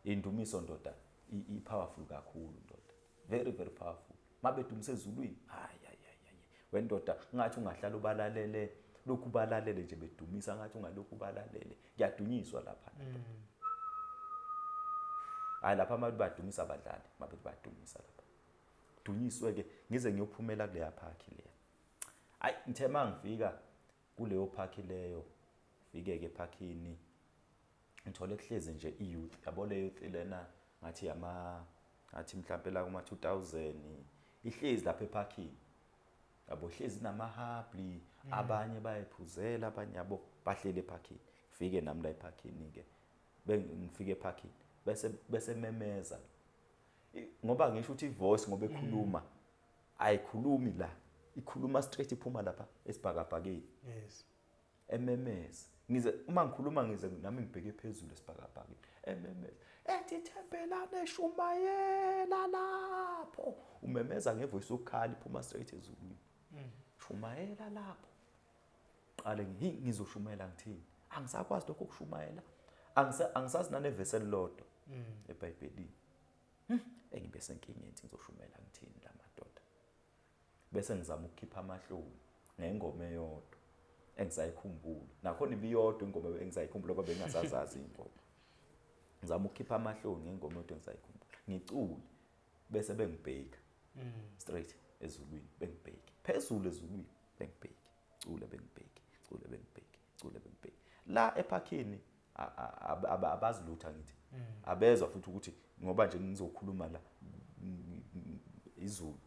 indumiso ndoda i-powerful kakhulu ndoda very very powerful mabedumise ezulwini wendoda ngathi ungahlala ubalalele lokhu balalele nje bedumisa ngathi ungalokhu balalele kuyadunyiswa lapha lapha abantu badumisa abadlali mabethi badumisa lapha dunyiswe ke ngize ngiyophumela kuleya park leya ngithe mangifika kuleyo park leyo fike ke parkini ngithole kuhlezi nje iyouth yabo le youth lena ngathi mhlambe la kuma 2000 ihlezi lapha eparkini yabo hlezi namahabli abanye bayephuzela abanye yabo bahlele eparkini fike nami la eparkini ke ngifike eparkini bese memeza ngoba ngisho ukuthi ivoice ngoba ekhuluma ayikhulumi la ikhuluma straight iphuma lapha esibhakabhakeni ememeza ngize uma ngikhuluma ngize nami ngibheke phezulu esibhakabhakeni ememeza ethi Thembelani Shumayela lapho umemeza ngevoice okukhala iphuma straight ezulwini Shumayela lapho qale ngizoshumayela ngithini angisakwazi lokho kushumayela angisazi nanevesi elilodwa eBhayibhelini engibe senkingeni ngizoshumayela ngithini la madoda bese ngizama ukukhipha amahloni ngengoma eyodwa engisayikhumbula nakhona ibiyodwa ingoma engisayikhumbula ngoba bengasazazi ingoma ngizama ukukhipha amahloni ngengoma eyodwa engisayikhumbula ngicule bese bengibheka straight ezulwini bengibheki phezulu ezulwini bengibheki cule bengibheki cule bengibheki cule bengibheki la ephakini abazilutha ngithi abezwa futhi ukuthi ngoba nje ngizokhuluma la izulu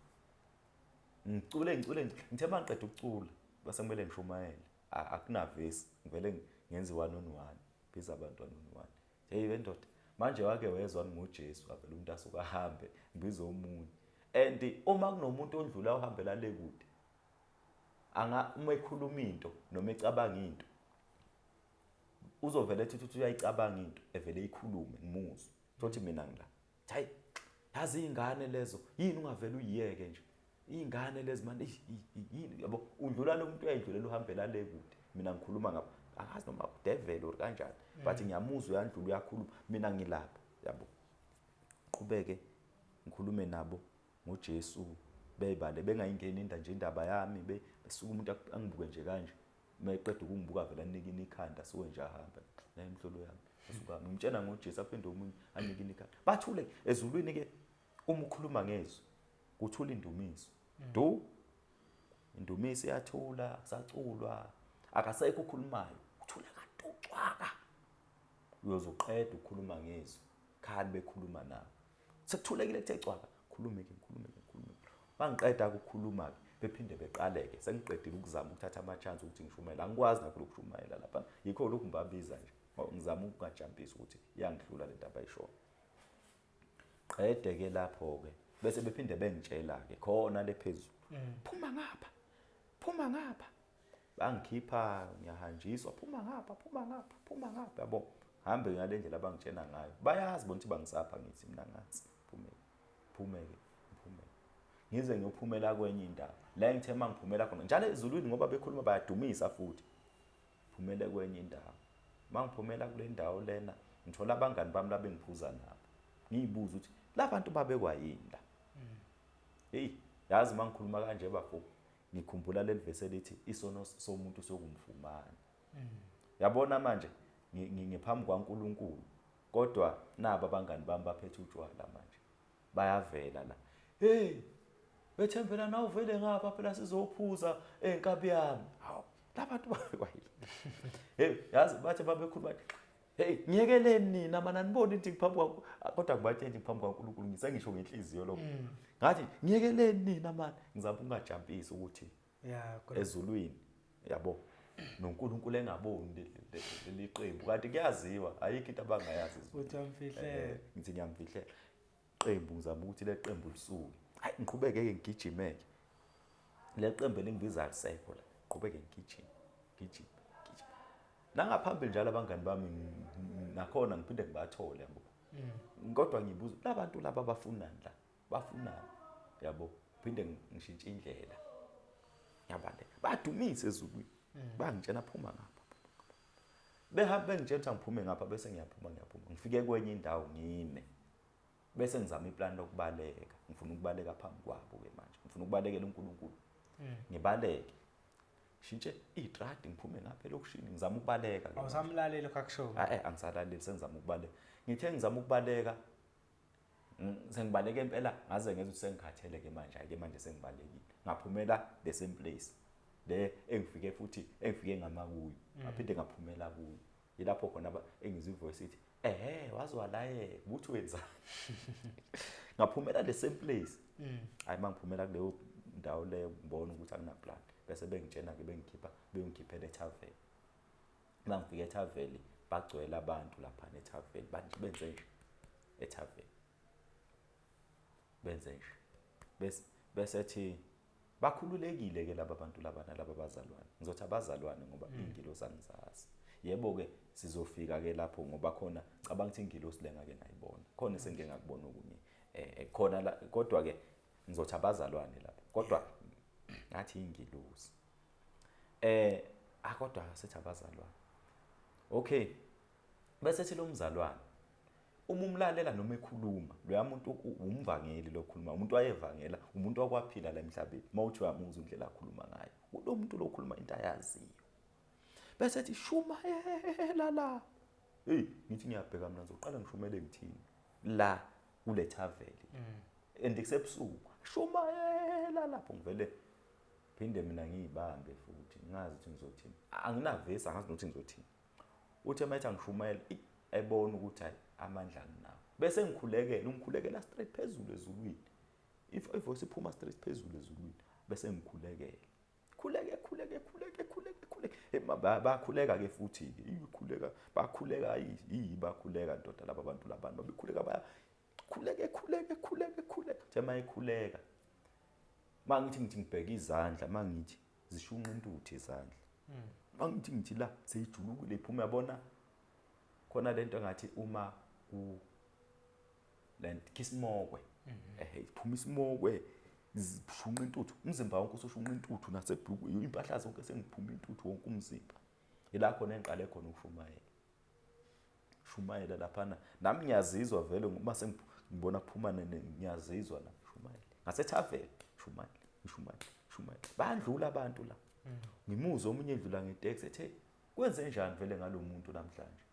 ngicule ngithe mangiqeda ukucula bese kumele ngishumayele akunavesi ngivele ngenze 1 on 1 biza abantwana on 1 hey wendoda manje wake wezwa ngoJesu avela umuntu asuka ahambe ngibiza omunye and uma kunomuntu ondlula uhambela le kude uma ekhuluma into noma ecabanga into uzovela ethi uyayicabanga into evele ikhulume ngimuzwe thothi mina ngila hayi yazi ingane lezo yini ungavela uyiyeke nje ingane lezi manje yini yabo udlula lo muntu uyayidlulela uhambela le kude mina ngikhuluma ngapha angazi noma devil or kanjani but ngiyamuzwa uyandlula uyakhuluma mina ngilapha yabo qhubeke ngikhulume nabo ngoJesu beyibale bengayingeni indaba yami besuka umuntu angibuke nje kanje mayeqeda ukungibuka vela anikini ikhanda suke nje ahamba la emhlolo yami asuka ngimtshela ngoJesu aphinde omunye anikini ikhanda bathule ezulwini ke uma ukhuluma ngezwi kuthula indumiso indumiso iyathula saculwa akasekho ukukhulumayo uthula kantucwaka uyozoqeda ukukhuluma ngezwi khali bekhuluma nawe sekuthulekile kuthe cwaka khulume bangiqeda ukukhuluma bephinde beqaleke sengiqedile ukuzama ukuthatha ama chance ukuthi ngishumayela angikwazi nakho ukushumayela lapha yikho lokhu ngibabiza nje ngizama ukungajampisi ukuthi iyangihlula lento abayishoyo qede ke lapho ke bese bephinde bengitshela ke khona lephezulu phuma ngapha bangikhipha ngiyahanjiswa phuma ngapha yabo hambe ngale ndlela abangitshena ngayo bayazi bona ukuthi bangisapha ngithi mina ngathi phumeke ngize ngiyophumela kwenye indawo la ngithe mangiphumela khona njalo ezulwini ngoba bekhuluma bayadumisa futhi phumele kwenye indawo mangiphumela kule ndawo lena ngithola abangani bami la bengiphuza nabo ngiyibuza ukuthi labantu babekwa yini la hey yazi mangikhuluma kanje bafo ngikhumbula leli verse elithi isono somuntu sokumfumana yabona manje ngiphambi kwaNkulunkulu kodwa naba abangani bami baphethe utshwala manje bayavela la hey bethembela na uvele ngapha phela sizophuza enkabi yami hawu labantu babekwa yini hey yazi bathe babekhuluma hey ngiyekeleni nina mana nibona into ngiphambi kwakho kodwa kubathe into ngiphambi kwaNkulunkulu ngisengisho ngenhliziyo lokho ngathi ngiyekeleni nina mana ngizama ungajampisi ukuthi ezulwini yabo noNkulunkulu engaboni leliqembu kanti kuyaziwa ayikho into abangayazi uthi amfihlele ngithi ngiyamfihlela iqembu ngizama ukuthi le qembu lisuke hayi ngiqhubeke ke ngigijimeke le qembu elingibiza alisekho la qhubeke ngigijima nangaphambili njalo abangani bami nakhona ngiphinde ngibathole yabo kodwa ngibuza labantu laba bafunani la bafunani yabo phinde ngishintshe indlela yabale badumise ezulwini bangitshena phuma ngapha behambe bengitshela ukuthi ngiphume ngapha bese ngiyaphuma ngifike kwenye indawo ngime bese ngizama iplan lokubaleka ngifuna ukubaleka phambi kwabo ke manje ngifuna ukubalekela uNkulunkulu ngibaleke shintshe itradi ngiphume ngapha lokushini ngizama ukubaleka ke awusamlaleli kwakusho angisalaleli sengizama ukubaleka ngithe ngizama ukubaleka sengibaleke impela ngaze ngeze ukuthi sengikhathele ke manje sengibalekile ngaphumela the same place le engifike ngama kuyo ngaphinde ngaphumela kuyo yilapho khona engizwe ivoice ithi wazwa la ubuthi wenza ngaphumela the same place hayi mangiphumela kuleyo ndawo leyo ngibona ukuthi akuna plan bese bengitshena ke bengikhiphela eThaveni mangifika eThaveni bagcwele abantu lapha eThaveni benze nje eThaveni benze nje bese ethi bakhululekile ke laba bantu labana laba bazalwane ngizothi abazalwane ngoba ingilosi angizazi yebo ke sizofika ke lapho ngoba khona cabanga ukuthi ingilosi lengake ngayibona khona esengeke ngakubona okunye khona la kodwa ke ngizothi abazalwane lapha kodwa ngathi ingilosi kodwa sethi abazalwane okay bese thi lo mzalwane uma umlalela noma ekhuluma loya muntu umvangeli lokhuluma umuntu wayevangela umuntu wakwaphila la emhlabeni mawuthi uyamuzwa indlela akhuluma ngayo lo muntu lokhuluma into ayaziyo bese ethi shumayela la ngithi ngiyabheka mina ngizoqala ngishumele ngithini la kule thaveli and kusebusuku shumayela lapho ngivele phinde mina ngiyibambe futhi ngazi ukuthi ngizothini anginavesi angazi nokuthi ngizothini uthe mayithi angishumayela ebona ukuthi hayi amandla anginawo bese ngikhulekela straight phezulu ezulwini if ivoice iphuma straight phezulu ezulwini bese ngikhulekela khuleke bayakhuleka ke futhi ikhuleka bakhuleka bakhuleka ndoda laba bantu labantu babekhuleka khuleke nje mayikhuleka mangithi ngibheka izandla mangithi zishunqa intuthu izandla mangithi la seyijulukile iphuma yabona khona lento ngathi uma lento kisimokwe iphuma isimokwe zishunqa intuthu umzimba wonke usushunqa intuthu nasebhlukwe impahla zonke sengiphuma intuthu wonke umzimba ila khona engiqale khona ukushumayela laphana nami ngiyazizwa vele uma sengibona kuphuma ngiyazizwa la shumayela ngasethavela shumayela bandlula abantu la ngimuzwa omunye edlula ngetaxi ethe kwenze njani vele ngalomuntu namhlanje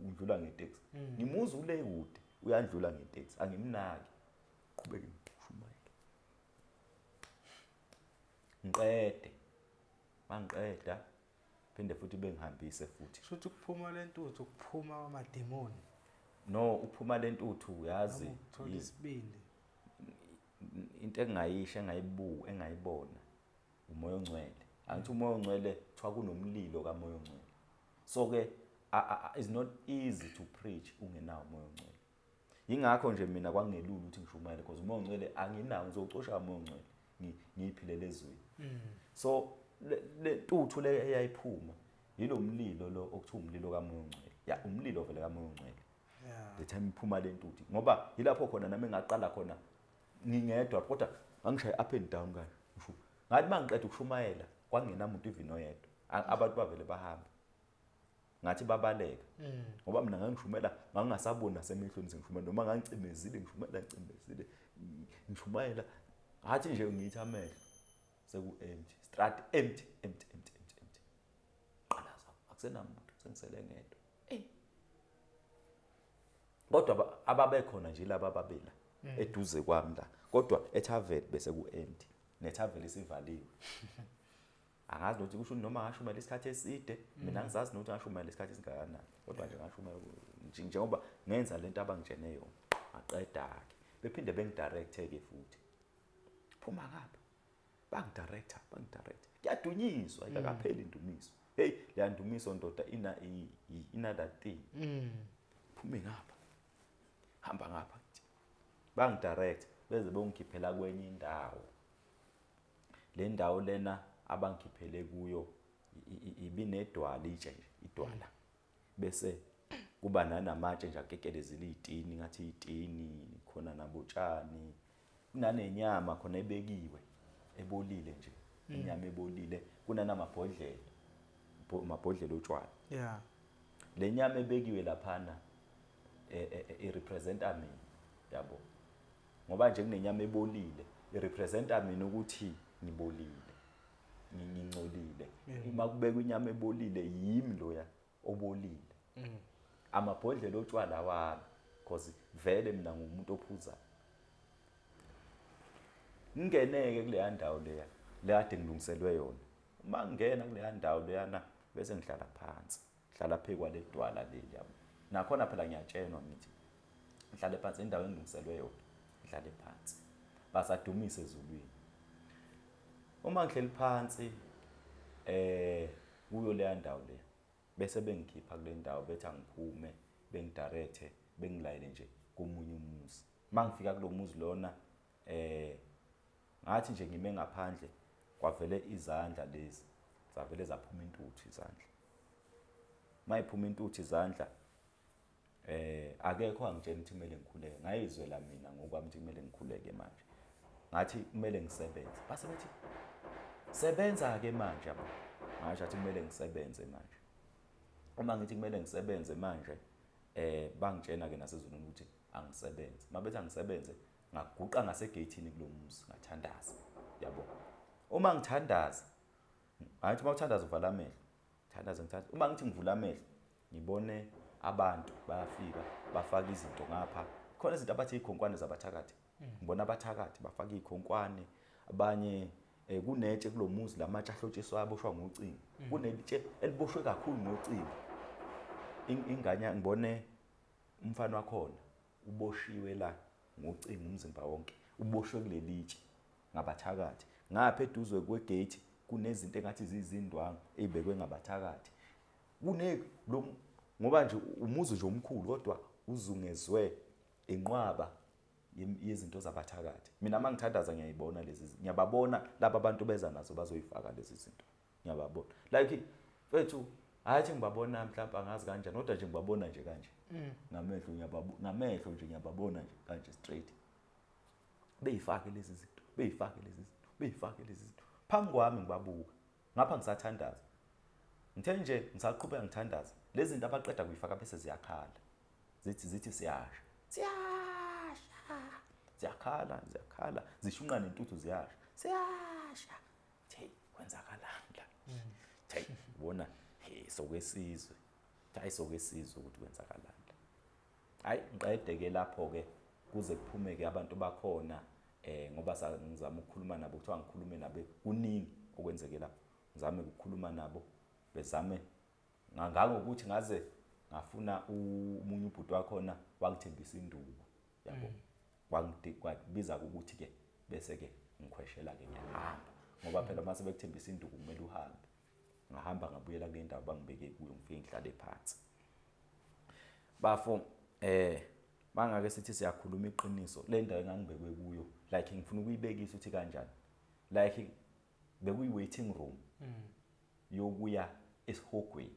udlula ngetaxi ngimuzwa ule kude uyandlula ngetaxi angimnaki qhubeke shumayela ngiqede mangiqeda phinde futhi bengihambise futhi shothi ukuphuma lentuthu ukuphuma kwamademoni no ukuphuma lentuthu yazi uthola isibindi into engayisho engayibona umoya ongcwele angithi umoya ongcwele kuthiwa kunomlilo kamoya ongcwele so ke it's not easy to preach ungenawo umoya ongcwele yingakho nje mina kwangelula ukuthi ngishumayele because umoya ongcwele anginawo ngizocosha umoya ongcwele ngiyiphile lezweni so le ntuthu le eyayiphuma yilo mlilo lo okuthiwa umlilo kamoya ongcwele ya umlilo vele kamoya ongcwele the time iphuma le ntuthu ngoba yilapho khona nami ngaqala khona ngingedwa kodwa angishaye up and down kanje ngisho ngathi mangiqeda ukushumayela kwangenamuntu even oyedwa abantu bavele bahamba ngathi babaleka ngoba mina ngangishumela ngangingasaboni nasemehlweni sengishumela noma ngangicimezile ngishumayela ngathi nje ngithi amehlo seku empty strat empty qalaza akusenamuntu sengisele ngedwa kodwa ababekhona nje laba babela eduze kwami la kodwa ethaveli bese ku empty nethaveli isivaliwe angazi ukuthi kusho noma ngashumayela isikhathi eside mina ngizazi nokuthi ngashumayela isikhathi esingakanani kodwa nje ngashumayela njengoba ngenza lento abangitshene yona aqeda ke bephinde bengidirecte ke futhi phuma ngapha bangidirector kuyadunyiswa ayikapheli indumiso hey le ndumiso ndoda ina that thing phume ngapha hamba ngapha nje bangidirect beze bongikhiphela kwenye indawo le ndawo lena abangikhiphele kuyo ibinedwala itshe idwala bese kuba nanamatshe nje akekelezile izitini ngathi izitini khona nabotshani kunanenyama khona ebekiwe ebolile nje inyama ebolile kunanamabhodlela amabhodlela otshwala le nyama ebekiwe laphana irepresenta mina yabo ngoba nje kunenyama ebolile irepresenta mina ukuthi ngibolile ngingcolile uma kubekwa inyama ebolile yimi loya obolile amabhodlela otshwala wami because vele mina ngumuntu ophuza ngingeneke kule ndawo le ade ngilungiselwe yona uma ngingena kule ndawo leyana bese ngihlala phansi ngihlala phekwa ledwala leli yabo nakhona phela ngiyatshenwa ngithi ngihlale phansi endaweni engilungiselwe yona ngihlale phansi basadumise ezulwini uma ngihleli phansi kuyo le ndawo le bese bengikhipha kule ndawo bethi angiphume bengidirecte bengilayele nje komunye umuzi mangifika kulo muzi lona ngathi nje ngime ngaphandle kwavele izandla lezi zavele zaphuma intuthu izandla. Mayiphuma intuthu izandla akekho angitshela ukuthi kumele ngikhuleke. Ngayizwela mina ngokwami ukuthi kumele ngikhuleke manje. Ngathi kumele ngisebenze. Base bethi sebenza ke manje yabo. Ngasho ukuthi kumele ngisebenze manje. Uma ngithi kumele ngisebenze manje bangitshena ke nasezweni ukuthi angisebenze. Mabethi angisebenze ngaguqa ngasegeyithini kulomuzi ngathandaza. Yabo. Uma ngithandaza ayithi mawuthandaza uvala amehlo. Thandaza. Uma ngithi ngivula amehlo ngibone abantu bayafika bafaka izinto ngapha. Khona izinto abathi ikhonkwane zabathakathi. Ngibona abathakathi bafaka ikhonkwane abanye kunetshe kulomuzi lamatshe ahlotshiswa aboshwa ngocingo. Kunetshe eliboshwe kakhulu ngocingo. Inganya ngibone umfana wakhona uboshiwe la ngocingo umzimba wonke. Uboshwe kulelitshe ngabathakathi. Ngapha eduze kwegate kunezinto engathi zizindwangu ezibekwe ngabathakathi. Ngoba nje umuzi nje omkhulu kodwa uzungezwe inqwaba yezinto zabathakathi. Mina mangithandaza ngiyayibona lezi zinto. Ngiyababona laba abantu beza nazo bazoyifaka lezi zinto. Ngiyababona. Like mfethu hayi ngibabona mhlawumbe angazi kanjani kodwa nje ngibabona nje kanje. Ngamehlo ngamehlo nje ngiyababona nje kanje straight. Beyifake lezi zinto. Beyifake lezi zinto. Phambi kwami ngibabuka. Ngapha ngisathandaza. Ngithe nje ngisaqhubeka ngithandaza. Lezi zinto abaqeda kuyifaka bese ziyakhala. Zithi siyasha. Ziyakhala. Zishunqa nentuthu ziyasha. Siyasha. Hey, kwenzakalani la? Hey, ubona sokwesizwe. Hayi sokwesizwe ukuthi kwenzakalani la. Hayi ngiqede ke lapho ke kuze kuphume ke abantu bakhona ngoba ngizama ukukhuluma nabo kuthiwa ngikhulume nabo kuningi okwenzeke lapho. Ngizame ukukhuluma nabo bezame ngangokuthi ngaze ngafuna umunye ubhuti wakhona wangithembisa induku yabo. Kwabiza ukuthi ke bese ke ngikhweshela ke ngiyahamba ngoba phela mase bekuthembisa induku kumele uhambe. Ngahamba ngabuyela kule ndawo bangibeke kuyo ngifike ngihlale phansi. Bafo mangake sithi siyakhuluma iqiniso le ndawo engangibekwe kuyo like ngifuna ukuyibekisa uthi kanjani. Like bekuyi waiting room yokuya esihogweni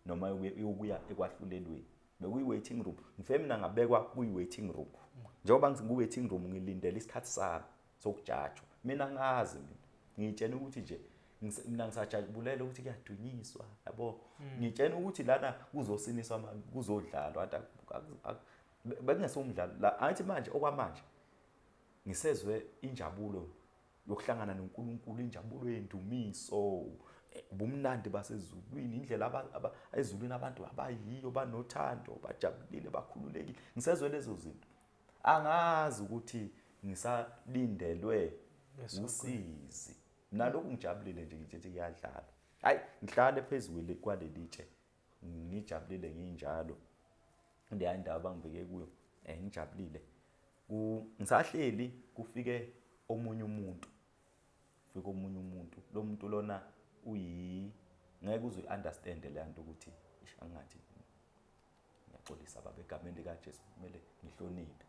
noma yokuya ekwahlulelweni. Bekuyi waiting room. Ngifike mina ngabekwa kuyi waiting room. Njengoba ngiku waiting room ngilindele isikhathi sami sokujajwa. Mina ngazi ngitshena ukuthi nje mina ngisajabulela ukuthi kuyadunyiswa yabo. Ngitshena ukuthi lana kuzosiniswa kuzodlalwa bekungesomdlalo la athi manje okwamanje ngisezwe injabulo yokuhlangana noNkulunkulu, injabulo yendumiso, ubumnandi basezulwini, indlela ezulwini abantu abayiyo banothando, bajabulile, bakhululekile. Ngisezwe lezo zinto. Angazi ukuthi ngisalindelwe usizi. Nalokhu ngijabulile nje ngithi kuyadlala. Hayi ngihlale phezulu kwalelitshe. Ngijabulile nginjalo. Ndiya indawo bangibeke kuyo ngijabulile. Ngisahleli kufike omunye umuntu. Lo muntu lona ngeke uze understand le nto ukuthi angathi ngiyaxolisa baba egameni lika Jesu kumele ngihloniphe.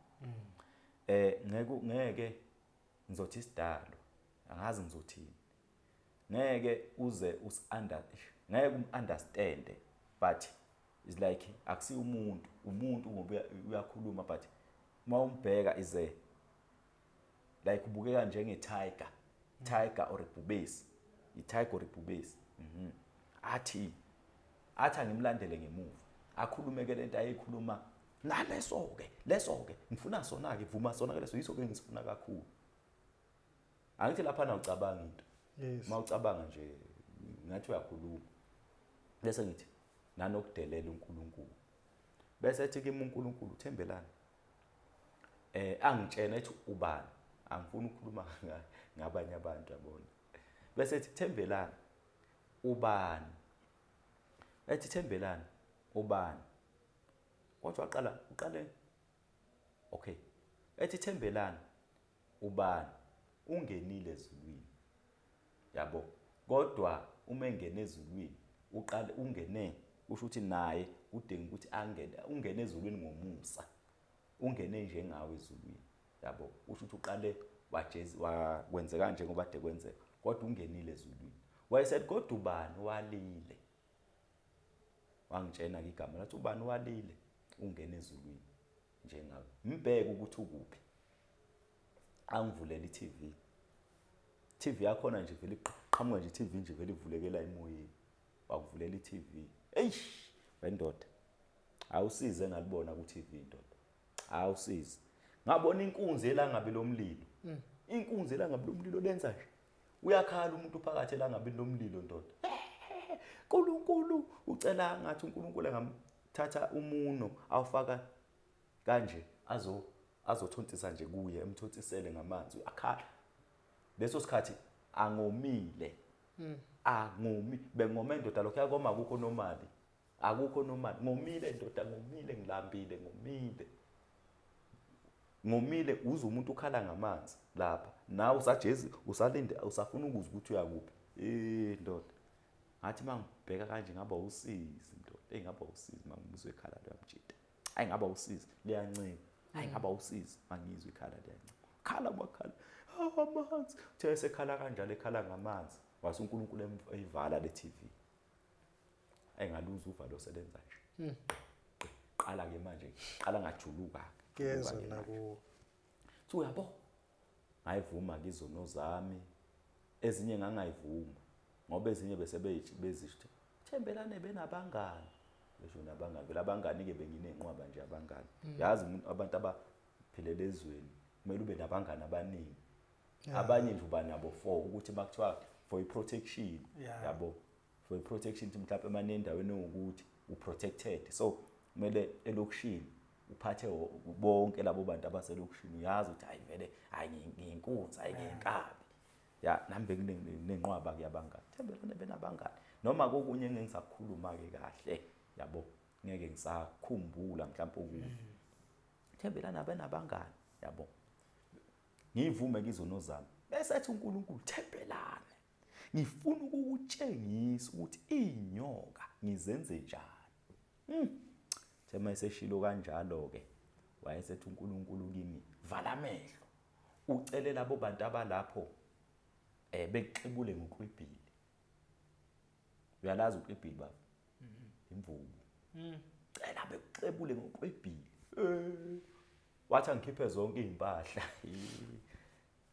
Ngeke ngizothi isidalo angazi ngizothini. Ngeke uze ngeke understand but it's like akusi umuntu ngoba uyakhuluma but mawumbheka ize like ubukeka njenge tiger or ibhubesi. I-tiger or ibhubesi. Athi angimlandele ngemuva. Akhulumeke lento ayikhuluma naleso ke ngifuna sona ke vuma sona ke leso yiso ke ngisifuna kakhulu. Angithi lapha na ucabanga into. Yes. Mawucabanga nje ngathi uyakhuluma. Bese ngithi nanokudelela uNkulunkulu. Bese ethi kimi uNkulunkulu uthembelana. Angitshena ethi ubani. Angifuni ukukhuluma ngabanye abantu yabona. Bese ethi thembelana ubani. Ethi thembelana ubani. Kodwa uqale okay. Ethi thembelana ubani ungenile ezulwini. Yabo. Kodwa uma engene ezulwini uqale ungene usho ukuthi naye udinga ukuthi ungene ezulwini ngomusa. Ungene njengawe ezulwini. Yabo. Usho ukuthi uqale wakwenze kanje ngoba ade kwenzeka. kodwa ungenile ezulwini. Wayesethi kodwa ubani walile, wangitshena ke igama lathi ubani walile ungena ezulwini njengawe. Mbheke ukuthi ukuphi, angivulela i-TV. TV yakhona nje vele iqhamuka nje i-TV nje vele ivulekela emoyeni. Wakuvulela i-TV. Eish, wendoda. Awusize ngalibona ku-TV indoda. Awusize. Ngabona inkunzi elangabe lomlilo. Inkunzi elangabe lomlilo lenza nje. Uyakhala umuntu phakathi elangabe lomlilo ndoda. Nkulunkulu ucela ngathi uNkulunkulu engamthatha umuno awufaka kanje azothontisa nje kuye emthontisele ngamanzi. Uyakhala. Leso sikhathi angomile. Angomi bengoma indoda lokho yakoma akukho nomali. Akukho nomali. Ngomile indoda, ngomile ngilambile, ngomile. Ngomile uze umuntu ukhala ngamanzi lapha. Nawe usajezi usalinde usafuna ukuzwa ukuthi uyakuphi. Ndoda. Ngathi mangibheka kanje ngaba usizi ndoda. Ngaba usizi mangibuzwe ikhala liyamjida. Hayi ngaba usizi liyancika. Hayi ngaba usizi mangizwe ikhala liyancika. Khala bakhala. Amanzi. Uthe esekhala kanjalo ekhala ngamanzi. Wase uNkulunkulu eyivala le TV. Engaluza uvalo selenza nje. Qala ke manje, qala ngajuluka. Kezwe nakuwo.Thi uyabo. Ngayivuma ke izono zami. Ezinye ngangayivuma. Ngoba ezinye bese bezisho. Thembelane benabangani. Besho nabangani. Vela abangani ke benginenqwaba nje abangani. Yazi abantu abaphilele ezweni kumele ube nabangani abaningi. Abanye nje uba nabo 4 ukuthi bakuthiwa for protection. Yabo. For protection mhlawumbe emanendaweni ukuthi uprotected. So kumele elokushini uphathe bonke labo bantu abaselokushini. Uyazi ukuthi hayi vele hayi ngiyinkunzi, hayi ngenkabi. Ya nami benginenqwaba kuyabangani. Thembelane benabangani. Noma kokunye engisakhuluma ke kahle, yabo. Ngeke ngisakhumbula mhlawumbe ukuthi. Thembelane benabangani, yabo. Ngivume kizono zami. Bese ethi uNkulunkulu thembelane. Ngifuna ukukutshengisa ukuthi inyoka ngizenze njani. Thema eseshilo kanjalo ke. Wayesethi uNkulunkulu kimi vala amehlo. Ucele labo bantu abalapho bexebule ngokwibhili. Uyalazi ukwibhili baba. Imvubu. Cela bexebule ngokwibhili. Wathi angikhiphe zonke izimpahla.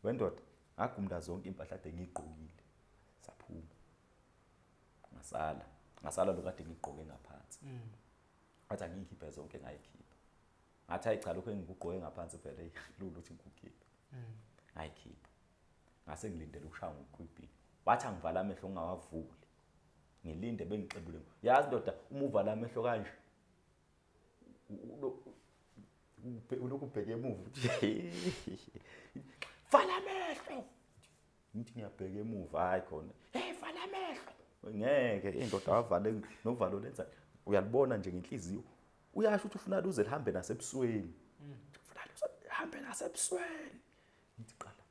Wendoda ngagumla zonke impahla ade ngigqokile. Saphuma. Ngasala lokade ngigqoke ngaphansi. Wathi angikhiphe zonke ngayikhipha. Ngathi ayicha lokho engigqoke ngaphansi vele lulu uthi ngikukhipha. Ngayikhipha. Ngase ngilindele ukushaya ngokwibhili. Wathi angivala amehlo ngingawavuli. Ngilinde bengixebule. Yazi ndoda uma uvala amehlo kanje ulokhu ubheke emuva uthi vala amehlo. Ngithi ngiyabheka emuva hayi khona. Vala amehlo. Ngeke indoda wavale novalo lenza. Uyalibona nje ngenhliziyo. Uyasho ukuthi ufuna luze lihambe nasebusweni. Ufuna luze lihambe nasebusweni. Ngithi qala.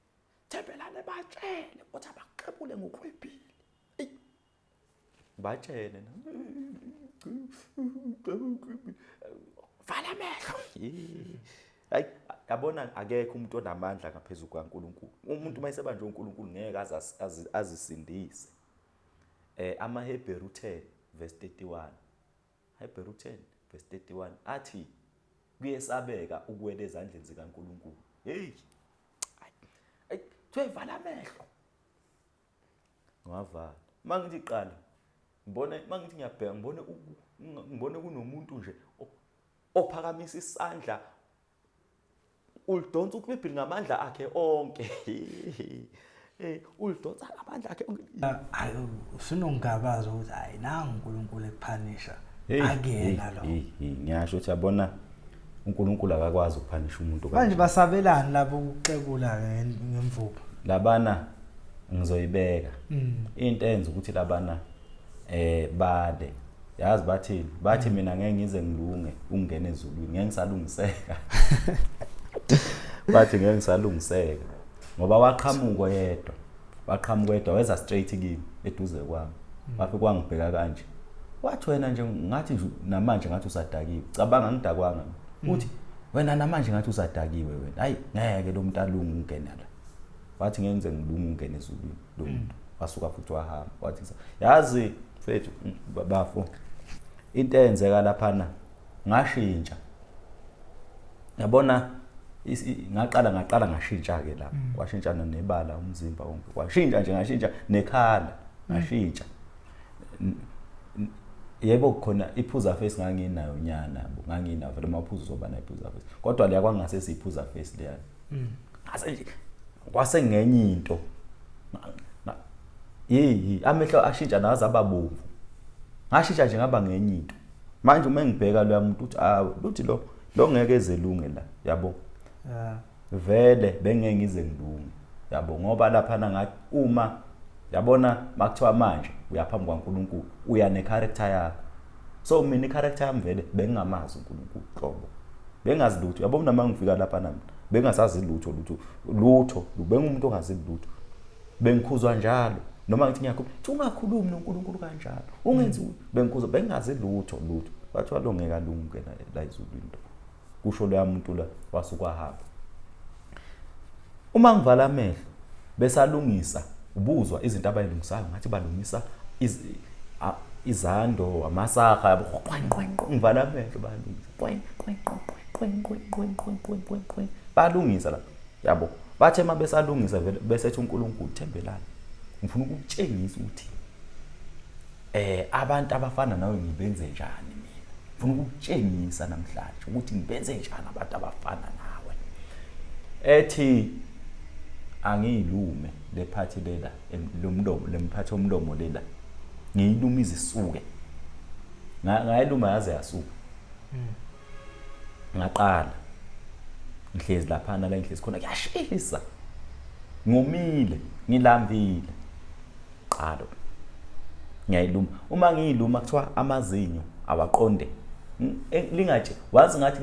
Thembelane batshele ukuthi abaxebule ngokwibhili. Batshele na. Vala amehlo. Hayi yabona akekho umuntu onamandla ngaphezulu kwaNkulunkulu. Umuntu mayesebanje uNkulunkulu ngeke azisindise. AmaHebheru 10 verse 31. Hebheru 10 verse 31 athi kuyesabeka ukuwela ezandleni zikaNkulunkulu. Hey. Vala amehlo. Ngavala. Mangithi qala mangithi ngiyabheka ngibone kunomuntu nje ophakamisa isandla ulidonsa ukwibhili ngamandla akhe onke. Ulidonsa ngamandla akhe onke. Hayi usunongabaza ukuthi hayi nangu uNkulunkulu ekuphanisha. Akuyena lo. Ngiyasho ukuthi yabona uNkulunkulu akakwazi ukuphanisha umuntu kanje. Manje basabelani labo ukucebula ngemvubu. Labana ngizoyibeka. Into enza ukuthi labana bade. Yazi bathi mina ngeke ngize ngilunge ungene ezulwini ngeke ngisalungiseka. Bathi ngeke ngisalungiseka ngoba waqhamuka yedwa weza straight kimi eduze kwami. Bafike kwangibheka kanje. Wathi wena nje ngathi nje namanje ngathi usadakiwe. Cabanga ngidakwanga. Uthi wena namanje ngathi usadakiwe wena. Hayi ngeke lo muntu alunge ungena la. wathi ngeke ngize ngilunge ungene ezulwini lo muntu wasuka futhi wahamba wathi yazi mfethu bafo into eyenzeka laphana ngashintsha yabona ngaqala ngashintsha ke lapho kwashintshana nebala umzimba wonke kwashintsha nje ngashintsha nekhala ngashintsha yebo khona iphuza face nganginayo nyana nganginayo vele maphuzo zoba na iphuza face kodwa leya kwangase siphuza face leya ngase nje kwase ngenye into amehlo ashintsha nazo ababomvu ngashintsha nje ngaba ngenye into manje uma ngibheka lo muntu uthi luthi lo ngeke ezelunge la yabo vele bengeke ngize ngilunge yabo ngoba lapha ngathi uma yabona makuthiwa manje uyaphambi kwaNkulunkulu uya necharacter yakho so mina icharacter yami vele bengingamazi uNkulunkulu qobo bengazi lutho yabo mina mangifika lapha nami bengasazi lutho bengumuntu ongazi lutho bengikhuzwa njalo noma ngithi ngiyakhuluma ungakhulumi noNkulunkulu kanjalo ungenzi bengikhuzwa bengazi lutho bathiwa lo ngeke alunge la izulwini kusho lo yamuntu la wasuka hamba uma ngivala amehlo besalungisa ubuzwa izinto abayilungisayo ngathi balungisa izando amasaka ngivala amehlo balungisa la yabo bathe uma besalungisa vele besethi uNkulunkulu thembelani ngifuna ukutshengisa ukuthi abantu abafana nawe ngibenze njani mina ngifuna ukutshengisa namhlanje ukuthi ngibenze njani abantu abafana nawe ethi angiyilume lephathi lela lomlomo lemphathi omlomo lela ngiyiluma izisuke ngayiluma yaze yasuka ngaqala ngihlezi lapha la ngihlezi khona kuyashisa ngomile ngilambile qalo ngiyayiluma uma ngiyiluma kuthiwa amazinyo awaqonde lingatshe wazi ngathi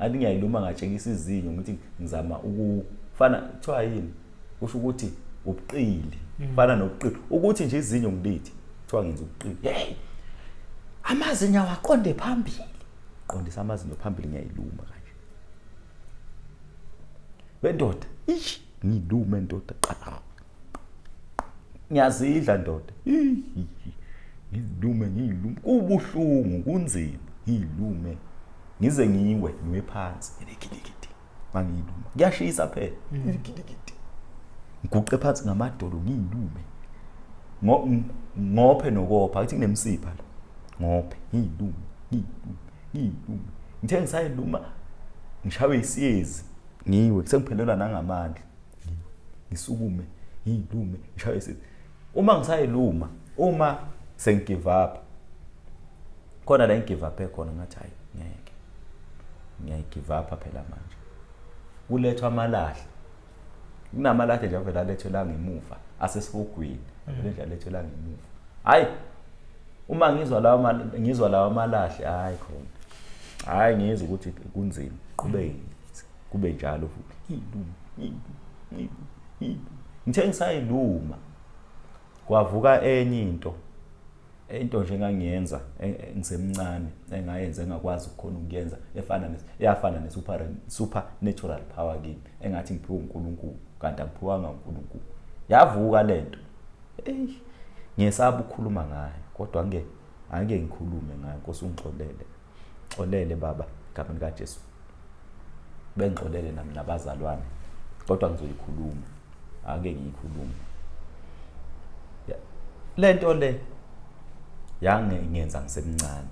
ngiyayiluma ngatshengisa izinyo ngithi ngizama ukufana kuthiwa yini kusho ukuthi ubuqili fana nobuqili ukuthi nje izinyo ngilithi kuthiwa ngenza ubuqili hey amazinyo awaqonde phambili qondisa amazinyo phambili ngiyayiluma kanje bendoda ngilume ndoda qala ngiyazidla ndoda ngiyiluma kubuhlungu kunzima ngilume ngize ngiwe phansi ngilikiliki mangiluma kuyashisa phela ngilikiliki ngiguqe phansi ngamadolo ngilume ngophe nokopha athi kunemsipha la ngophe ngilume ngithe ngisayiluma ngishawe isiyezi ngiwe sengiphelelwa nangamandla ngisukume ngilume ngishawe isiyezi uma ngisayiluma uma sengigive up khona la ngigive up ekhona ngathi hayi ngeke ngiyagive up phela manje kulethwa amalahle kunamalahle nje avela lethelwa ngemuva asesifugwini lendlela lethelwa ngemuva hayi uma ngizwa lawa amalahle hayi khona hayi ngizwe ukuthi kunzima kube njalo futhi ngithe ngisayiluma kwavuka enye into nje engangiyenza ngisemncane engayenza engakwazi ukukhona ukuyenza eyafana supernatural power kimi engathi ngiphiwe uNkulunkulu kanti angiphiwanga uNkulunkulu yavuka lento ngiyesaba ukukhuluma ngayo kodwa angeke ngikhulume ngayo Nkosi ungixolele baba egameni kaJesu bengixolele nami nabazalwane kodwa ngizoyikhuluma ake ngiyikhuluma lento le yangenza ngisemncane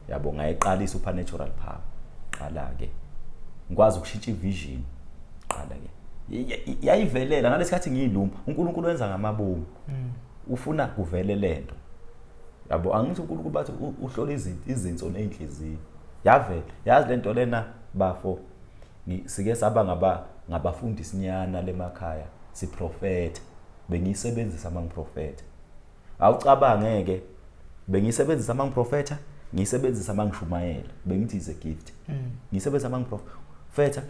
yabo ngayiqala supernatural power qala ke ngikwazi ukushintsha ivision qala ke yayivelela ngalesikhathi ngiyiluma uNkulunkulu wenza ngamabomu ufuna kuvele lento yabo angithi uNkulunkulu bathi uhlola izinso nenhliziyo yavela yazi lento lena bafo sike saba ngabafundisi nyana lemakhaya siprofeta bengiyisebenzisa mangiprofeta awucabangeke bengiyisebenzisa mangiprofeta ngiyisebenzisa mangishumayela bengithi is a gift ngiyisebenzisa mangiprofeta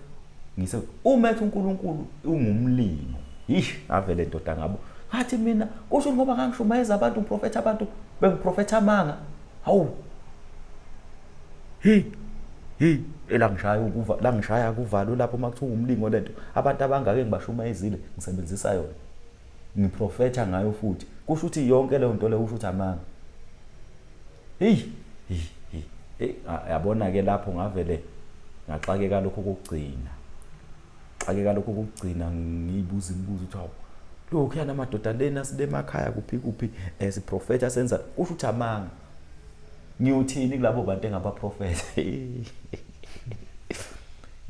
umethe uNkulunkulu ungumlimo avele ndoda ngabo ngathi mina kusho ngoba ngangishumayeza abantu uprofeta abantu bengiprofeta manga hawu hey la ngishaya kuvalo lapho makuthiwa umlingo lento abantu abangake ngibashumayezile ngisebenzisa yona ngiprofetha ngayo futhi kusho ukuthi yonke le nto le usho ukuthi amanga hey yabona ke lapho ngavele ngaxakeka lokho kokugcina ngibuza imibuzo ukuthi hawu lokho yana amadoda lena sile emakhaya kuphi siprofetha senza kusho ukuthi amanga ngiyothini kulabo bantu engabaprofetha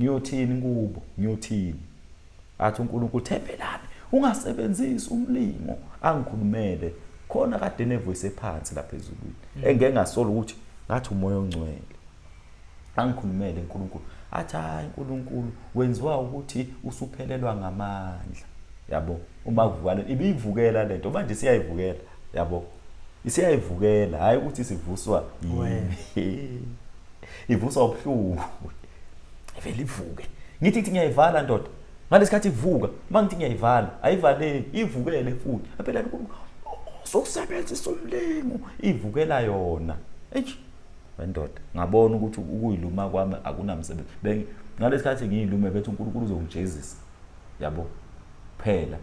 ngiyothini kubo athi uNkulunkulu thembelani ungasebenzisi umlingo angikhulumele khona kade nevoice ephansi lapha ezulwini engeke ngasola ukuthi ngathi umoya ongcwele angikhulumele uNkulunkulu athi hayi uNkulunkulu wenziwa ukuthi usuphelelwa ngamandla yabo uma kuvukala ibivukela lento manje siyayivukela yabo isiyayivukela hayi ukuthi sivuswa ivuswa ubuhlungu vele ivuke ngithi ngiyayivala ndoda ngalesikhathi ivuka mangithi ngiyayivala ayivaleki ivukele futhi phela sokusebenzisa umlingo ivukela yona wendoda ngabona ukuthi ukuyiluma kwami akunamsebenzi ngalesikhathi ngiyilume bethu uNkulunkulu uzongijezisa yabo phela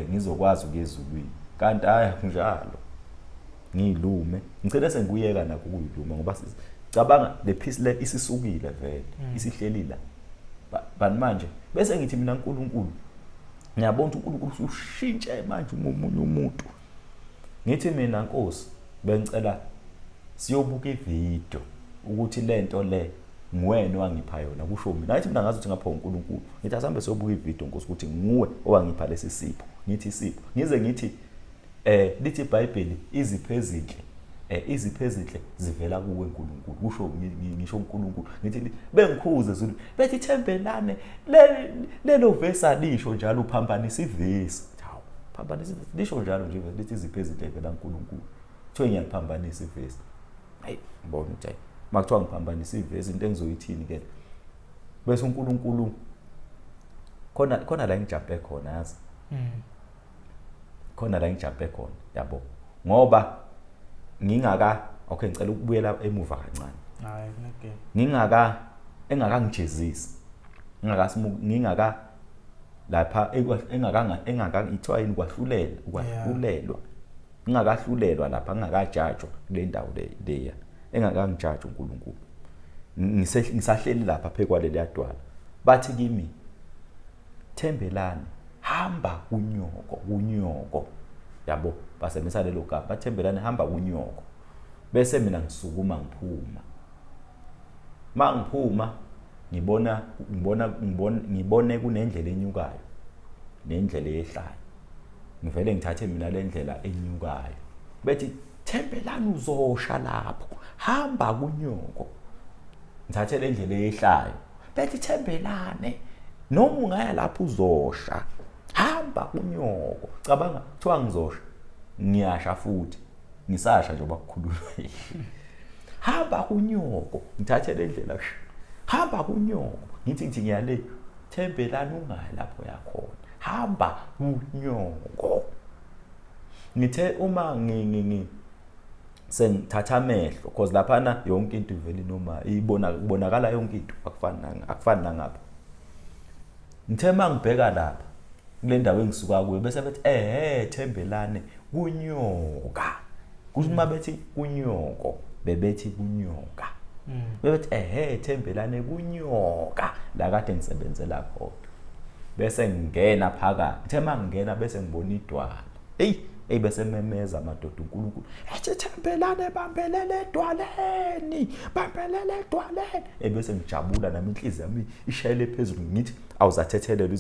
ngizokwazi ukuyezulwini kanti haya njalo ngiyilume ngicela sengiyeka nakho ukuyiluma ngoba cabanga le peace le isisukile vele isihleli la bani manje bese ngithi mina uNkulunkulu ngiyabona ukuthi uNkulunkulu ushintshe manje umunye umuntu ngithi mina Nkosi bengicela siyobuka ivideo ukuthi lento le nguwena owangipha yona kusho mina ngathi mina ngazi ukuthi ngapha uNkulunkulu ngithi asambe siyobuka ivideo Nkosi ukuthi nguwe owangipha lesi sipho ngithi isipho ngize ngithi lithi iBhayibheli izipho ezinhle zivela kuwe uNkulunkulu kusho ngisho uNkulunkulu ngithi bengikhuze zulu bethi thembelane lelo verse alisho njalo uphambanisa ivesi hawu phambanisa lisho njalo nje lithi izipho ezinhle vela uNkulunkulu kuthiwe ngiyaphambanisa ivesi hayi ngibona ukuthi makuthiwa ngiphambanisa ivesi into engizoyithini ke bese uNkulunkulu khona la ngijampe khona yazi khona la ngijampe khona yabo ngoba okay ngicela ukubuyela emuva kancane hayi ngeke engakangijezisi lapha ithiwa yini ukwahlulelwa ngingakahlulelwa lapha ngingakajajwa kule ndawo leya engakangijajwa uNkulunkulu ngisahleli lapha phekwaleli yadwala bathi kimi thembelani hamba kunyoko yabo basebenzisa lelo gama bathembelani hamba kunyoko bese mina ngisukuma ngiphuma ngibone kunendlela enyukayo nendlela eyehlayo ngivele ngithathe mina le ndlela enyukayo bethi thembelani uzosha lapho hamba kunyoko ngithathe le ndlela eyehlayo bethi thembelane noma ungaya lapho uzosha hamba kunyoko cabanga kuthiwa ngizosha ngiyasha futhi ngisasha nje bakukhuluma hamba kunyoko ngithathe le ndlela hamba kunyoko ngithi ngiyale thembelani ungaya lapho yakhona hamba kunyoko ngithe uma sengithatha amehlo because laphana yonke into iveli noma ibonakala yonke into akufani nangapha ngithe mangibheka lapha kule ndawo engisuka kuyo bese bethi thembelane kunyoka kuthi mabethi kunyoko bebethi kunyoka bebethi thembelane kunyoka la kade ngisebenzela khona bese ngingena phakathi ngithe mangingena bese ngibona idwala bese memeza amadoda uNkulunkulu ethi thembelane bambelele edwaleni bese ngijabula nami inhliziyo yami ishayele phezulu ngithi awuzathethelela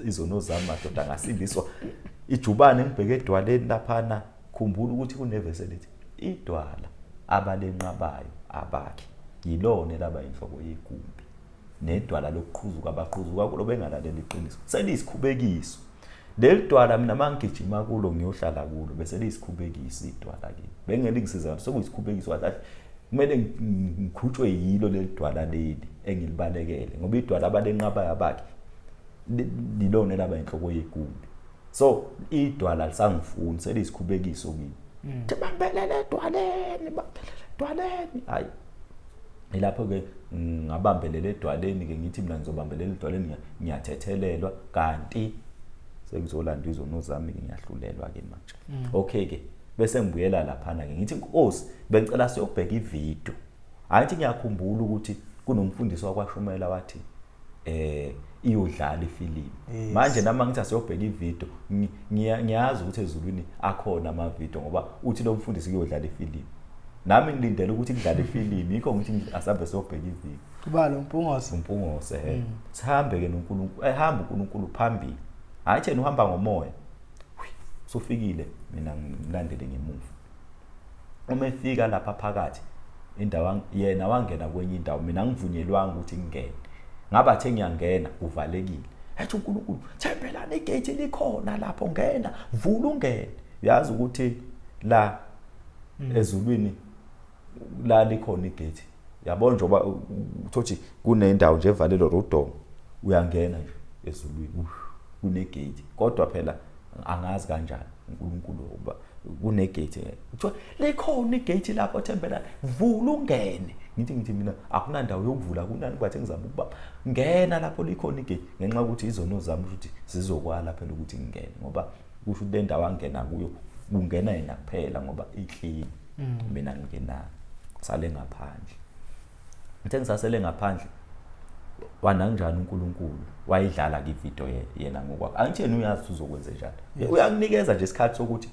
izono zami madoda ngasindiswa ijubane ngibheke edwaleni laphana khumbula ukuthi kunevese lethi idwala abalenqabayo abakhe yilona laba inhloko yegumbi nedwala lokuqhuzuka abaqhuzuka kulo bengalaleli iqiniso selisikhubekiso leli dwala mina mangigijima kulo ngiyohlala kulo bese lisikhubekiso idwala kimi bengelingisiza sokuyisikhubekiswa kahle kumele ngikhutshwe yilo leli dwala leli engilibalekele ngoba idwala abalenqabayo abakhe lilona laba inhloko yegumbi so idwala lisangifuni selisikhubekiso kimi bambelele edwaleni hayi ilapho ke ngabambelela edwaleni ke ngithi mina ngizobambelela edwaleni ngiyathethelelwa kanti sekuzolandwa izono zami ngiyahlulelwa ke manje. Okay ke bese ngibuyela laphana ke ngithi Nkosi bengicela siyobheka ivideo. Ayithi ngiyakhumbula ukuthi kunomfundisi wakwaShumela wathi iyodlala ifilimu. Manje nama ngithi asiyobheka ivideo ngiyazi ukuthi ezulwini akhona ama video ngoba uthi lo mfundisi kuyodlala ifilimu. Nami ngilindele ukuthi ngidlale ifilimu yikho ngithi asabe siyobheka ivideo. Kuba lo mpungose. Umpungose sihambe ke noNkulunkulu ehamba uNkulunkulu phambili. Hayi yena uhamba ngomoya. Usufikile mina ngilandele ngemuva. Uma efika lapha phakathi indawo yena wangena kwenye indawo mina ngivunyelwanga ukuthi ngingene. Ngaba the ngiyangena uvalekile. Ethi uNkulunkulu thembelana igate likhona lapho ngena vula ungene. Uyazi ukuthi la ezulwini la likhona igate. Yabona njoba uthothi kunendawo nje evalelo rodongo uyangena nje ezulwini kunegate kodwa phela angazi kanjani uNkulunkulu uba kunegate kuthiwa likhona igate lapho thembela vula ungene ngithi mina akunandawo yokuvula kunani bathe ngizama ukuba ngena lapho likhona igate ngenxa ukuthi izono zami ukuthi sizokwala phela ukuthi ngingene ngoba kusho le ndawo angena kuyo kungena yena kuphela ngoba iclean mina ngingena sale ngaphandle ngithe ngisasele ngaphandle wana kanjani uNkulunkulu wayidlala ke ivideo yena ngokwakhe angitheni uyazi uzokwenza njani uyanginikeza nje isikhathi sokuthi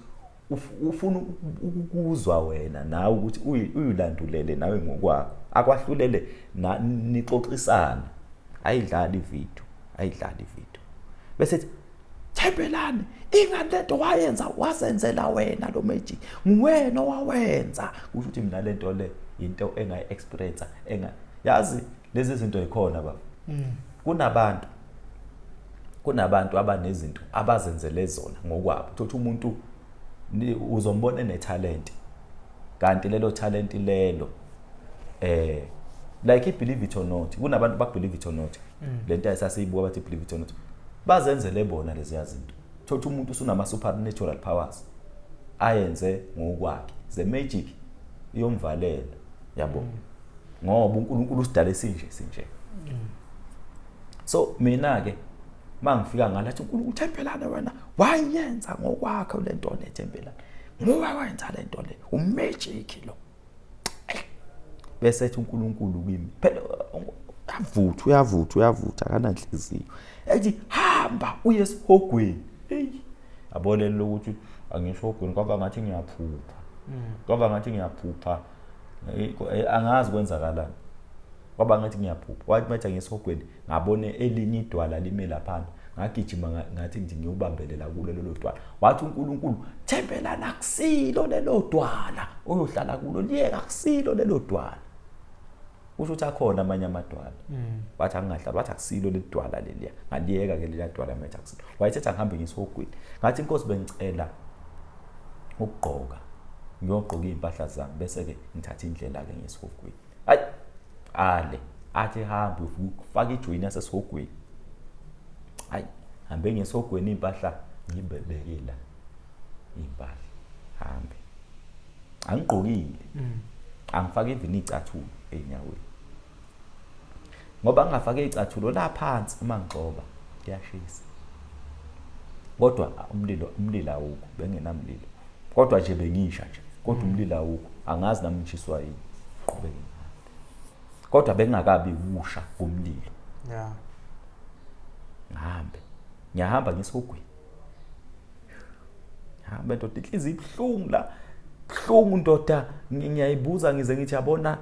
ufuna ukuzwa wena nawe ukuthi uyilandulele nawe ngokwakho akwahlulele nixoxisana ayidlala ivideo bese thembelani ingandento wayenza wasenzela wena lo magic nguwena owawenza kusho ukuthi mina lento le into engayi experience yazi lezi zinto ezikhona baba kunabantu abanezinto abazenzele zona ngokwabo uthothi umuntu uzombona enetalent kanti lelo talent lelo like believe it or not kunabantu believe it or not lento ayisasiyibuka bathi believe it or not bazenzele bona lezi yazinto uthothi umuntu usunama supernatural powers ayenze ngokwakhe ze magic iyomvalela yabo ngoba uNkulunkulu usidale sinje so mina ke mangifika ngalathi uNkulunkulu thembelana wena wayenza ngokwakhe lento le thembelana ngoba wenza lento le umagic lo bese ethi uNkulunkulu kimi phela uyavutha kana inhliziyo ethi hamba uye esihogweni abolelo ukuthi angisho ogweni ngoba ngathi ngiyaphupha angazi kwenzakalani ngoba ngathi ngiyaphupha wathi manje ngesihogweni ngabone elinye idwala lime lapha ngagijima ngathi nje ngiyobambelela kulo lelo dwala wathi uNkulunkulu thembelana akusilo lelo dwala oyohlala kulo liyeka akusilo lelo dwala usho ukuthi akhona amanye amadwala wathi angahlala wathi akusilo lelo dwala leliya ngaliyeka ke leliya dwala manje akusilo wayethetha ngihambe ngisihogweni ngathi inkosi bengicela ukugqoka ngiyogqoka impahla zami bese ke ngithatha indlela ke ngesihogweni athi hamba ufaka ijoyini yasesihogweni hambe ngesihogweni impahla ngibelekela impahla hambe angigqokile angifake even icathulo enyaweni ngoba ngingafake icathulo la phansi uma ngigcoba kuyashisa kodwa umlilo awukho bengenamlilo kodwa nje bengisha nje kodwa umlilo awukho angazi nami ngishiswa yini qhubeke kodwa bengakabi ukusha kumlilo ngiyahamba ngesihogweni hamba ndoda inhliziyo ibhlungu ndoda ngiyayibuza ngize ngithi yabona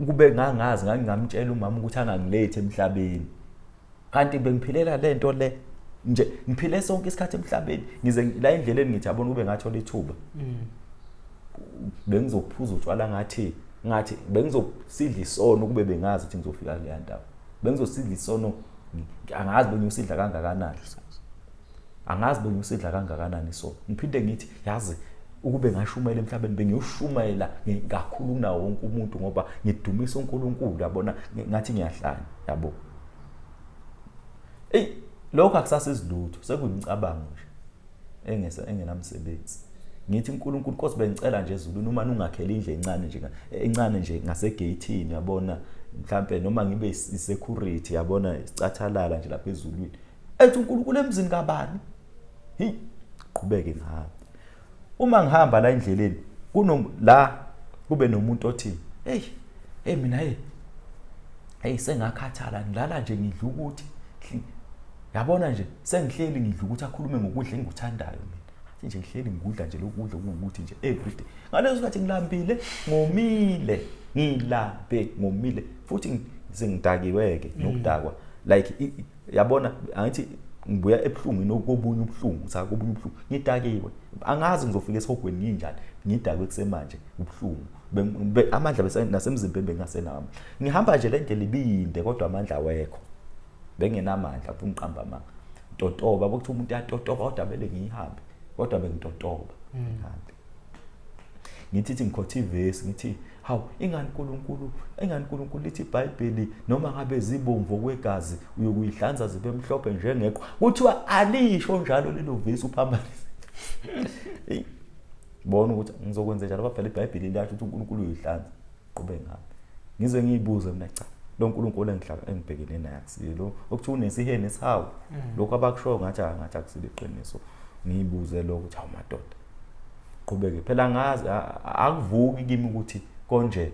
kube ngangazi ngamtshela umama ukuthi angangilethe emhlabeni kanti bengiphilela lento le nje ngiphile sonke isikhathi emhlabeni ngize la endleleni ngithi yabona ube ngathola ithuba bengizophuza utshwala ngathi bengizosidla isono kube bengazi ukuthi ngizofika le ndawo bengizosidla isono angazi bengiyosidla kangakanani so ngiphinde ngithi yazi ukube ngashumayela emhlabeni bengiyoshumayela kakhulu nawo wonke umuntu ngoba ngidumisa uNkulunkulu yabona ngathi ngiyahlanya yabo lokho akusasizilutho sekuyimicabango nje engenamsebenzi ngithi uNkulunkulu Nkosi bengicela nje ezulwini uma ungakhela indle encane nje ngasegate yabona mhlambe noma ngibe isecurity yabona isicathalala nje lapha ezulwini ethi uNkulunkulu emzini kabani qhubeke ngihamba uma ngihamba la endleleni la kube nomuntu othi hey mina sengakhathala ngilala nje ngidla ukuthi yabona nje sengihleli ngidla ukuthi akhulume ngokudla engikuthandayo mina nje ngihleli ngikudla nje lokudla ukuthi nje everyday ngalezo sikhathi ngilambile ngomile futhi sengidakiweke nokudakwa like yabona angithi ngibuya ebuhlungwini okobunye ubuhlungu sakobunye ubuhlungu ngidakiwe angazi ngizofika esihogweni nginjani ngidakwe kusemanje ubuhlungu amandla bese nasemzimbeni bengasenami ngihamba nje le ndlela ibinde kodwa amandla awekho bengenamandla futhi ngiqamba amanga ntotoba bokuthi umuntu uyatotoba kodwa bele ngihambe kodwa bengitotoba ngihambe ngithi ngikhotha ivesi ngithi hawu ingani uNkulunkulu lithi iBhayibheli noma ngabe zibomvu okwegazi uyokuyihlanza zibe mhlophe njengekho kuthiwa alisho njalo lelo vesi uphambanise bona ukuthi ngizokwenza njalo baphela iBhayibheli liyathi ukuthi uNkulunkulu uyihlanza qhubeka ngabe ngize ngiyibuze mina cha lo uNkulunkulu engibhekene naye akusilo okuthi unesiheni esihawu lokho abakusho ngathi akusile iqiniso ngiyibuze lokho ukuthi hawu madoda qhubeke phela ngazi akuvuki kimi ukuthi konje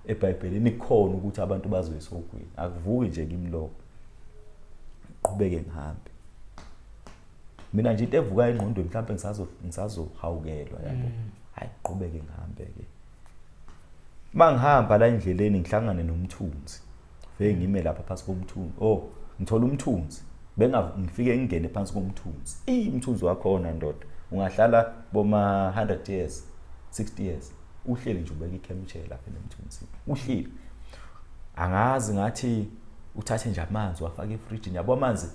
eBhayibhelini kukhona ukuthi abantu bazoyisogwini akuvuki nje kimi lokho qhubeke ngihambe mina nje into evuka engqondweni mhlawumbe ngisazohawukelwa yabo hayi qhubeke ngihambe ke mangihamba la endleleni ngihlangane nomthunzi vele ngime lapha phansi komthunzi ngithola umthunzi ngifike ngingene phansi komthunzi umthunzi wakhona ndoda ungahlala boma 100 years 60 years uhleli nje ubeka ichemchair lapha emthunzini uhleli angazi ngathi uthathe nje amanzi wafaka efridge yabo amanzi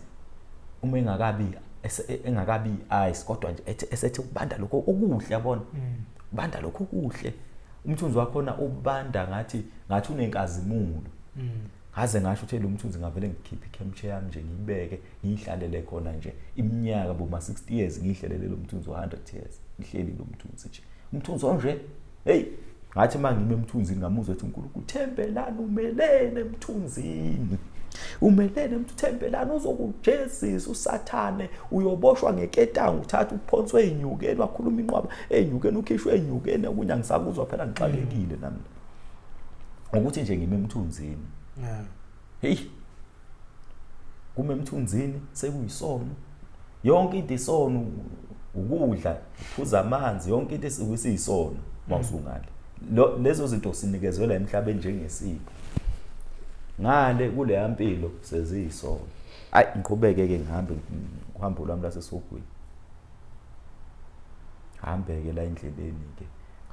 uma engakabi ice kodwa nje esethe ubanda lokho okuhle yabona ubanda lokho okuhle umthunzi wakhona ubanda ngathi unenkazimulo ngaze ngasho ukuthi lo mthunzi ngavele ngikhiphe ichemchair yami nje ngiyibeke ngihlalele khona nje iminyaka boma 60 years ngihlalele lo mthunzi wa 100 years ngihleli lo mthunzi nje umthunzi onje ngathi mangime emthunzini ngamuzwa ethi uNkulunkulu thembelana umelene emthunzini thembelana uzokujezisa uSathane uyoboshwa ngeketanga uthatha uphonswe enyukeni wakhuluma inqwaba enyukeni ukhishwe enyukeni okunye ngisakuzwa phela ngixakekile nami ukuthi nje ngime emthunzini kume emthunzini sekuyisono yonke into isono ukudla uphuza amanzi yonke into esikuyisono mawusungale lezo zinto sinikezelwa emhlabeni njengesipho ngale kule yampilo seziyisono ngiqhubeke ke ngihambe uhambo lwami lasesogwini hambeke la endleleni ke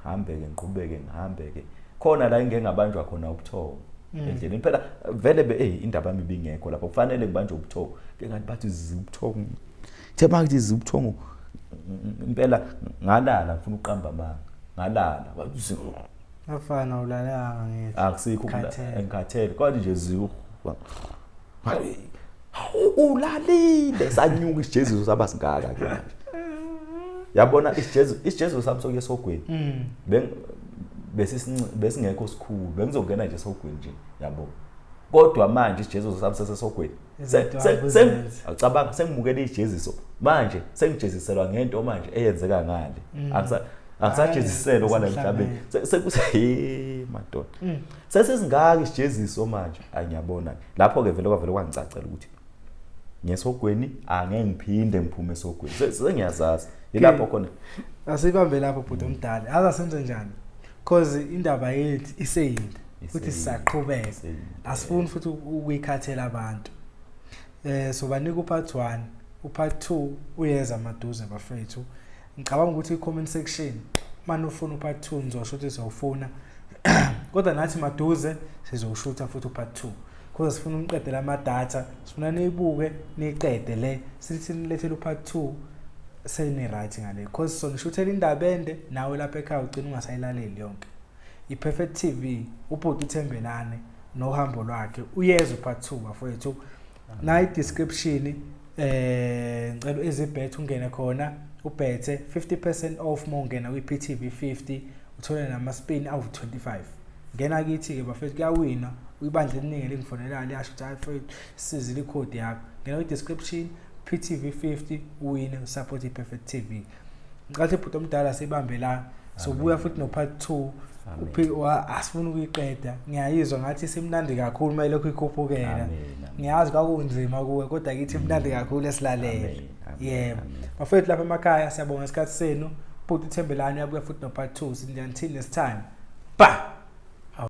hambeke ngiqhubeke ngihambeke khona la ngengabanjwa khona ubuthongo endleleni phela vele indaba yami ibingekho lapho kufanele ngibanjwe ubuthongo ke ngathi bathi zibuthongo thema ngithi zibuthongo impela ngalala ngifuna uqamba amanga ngalala afana ulalanga ngithi akusikho engikhathele kodwa nje ziwu ulalile sanyuka isijeziso saba singaka ke manje yabona isijeziso sami sokuye esogweni besingekho sikhulu bengizongena nje esogweni nje yabo kodwa manje isijeziso sami sesesogweni acabanga sengimukela ijeziso manje sengijeziselwa ngento manje eyenzeka ngale akusajeziselo kwala emhlabeni sekuse madoda sesizingaka isijeziso manje ngiyabona lapho ke vele kwangicacela ukuthi ngesogweni angeke ngiphinde ngiphume esogweni sengiyazazi yilapho khona asibambe lapho bhuti omdala azasenze njani because indaba yethu iseyinde futhi sisaqhubeka asifuni futhi ukuyikhathela abantu so banika upart 1 upart 2 uyeza maduze bafethu ngicabanga ukuthi i-comment section manje ufuna upart 2 ngizosho ukuthi sizofuna kodwa nathi maduze sizoshutha futhi upart 2 because sifuna umqedela ama data sifuna niyibuke niqede le sithi nilethele upart 2 seni right ngale because sonishuthela indaba ende nawe lapha ekhaya ugcina ungasayilaleli yonke iPerfect TV ubhuti Thembelane nohambo lwakhe uyeza upart 2 bafowethu na i description ngicela ezibhethu ungene khona ubhethe 50% off mongena kwi-PTV 50 uthola nama-spin awu-25. Ngena kithi-ke bafethu kuyawina ibandla eliningi lingifonelayo liyasho ukuthi hayi mfethu sizile ikhodi yakho. Ngena kwi-description PTV 50 uwine usupport iPerfect TV. Ngicathi ibhuti omdala sibambe la sobuya futhi no part 2 asifuna ukuyiqeda. Ngiyayizwa ngathi simnandi kakhulu mayelokhu ikhuphukela. Ngiyazi kwakunzima kuwe kodwa kithi imnandi kakhulu esilalele. Yebo. Bafethu lapha emakhaya siyabonga isikhathi senu. Bhuti Thembelani yabuya futhi no part 2 until next time. Bye.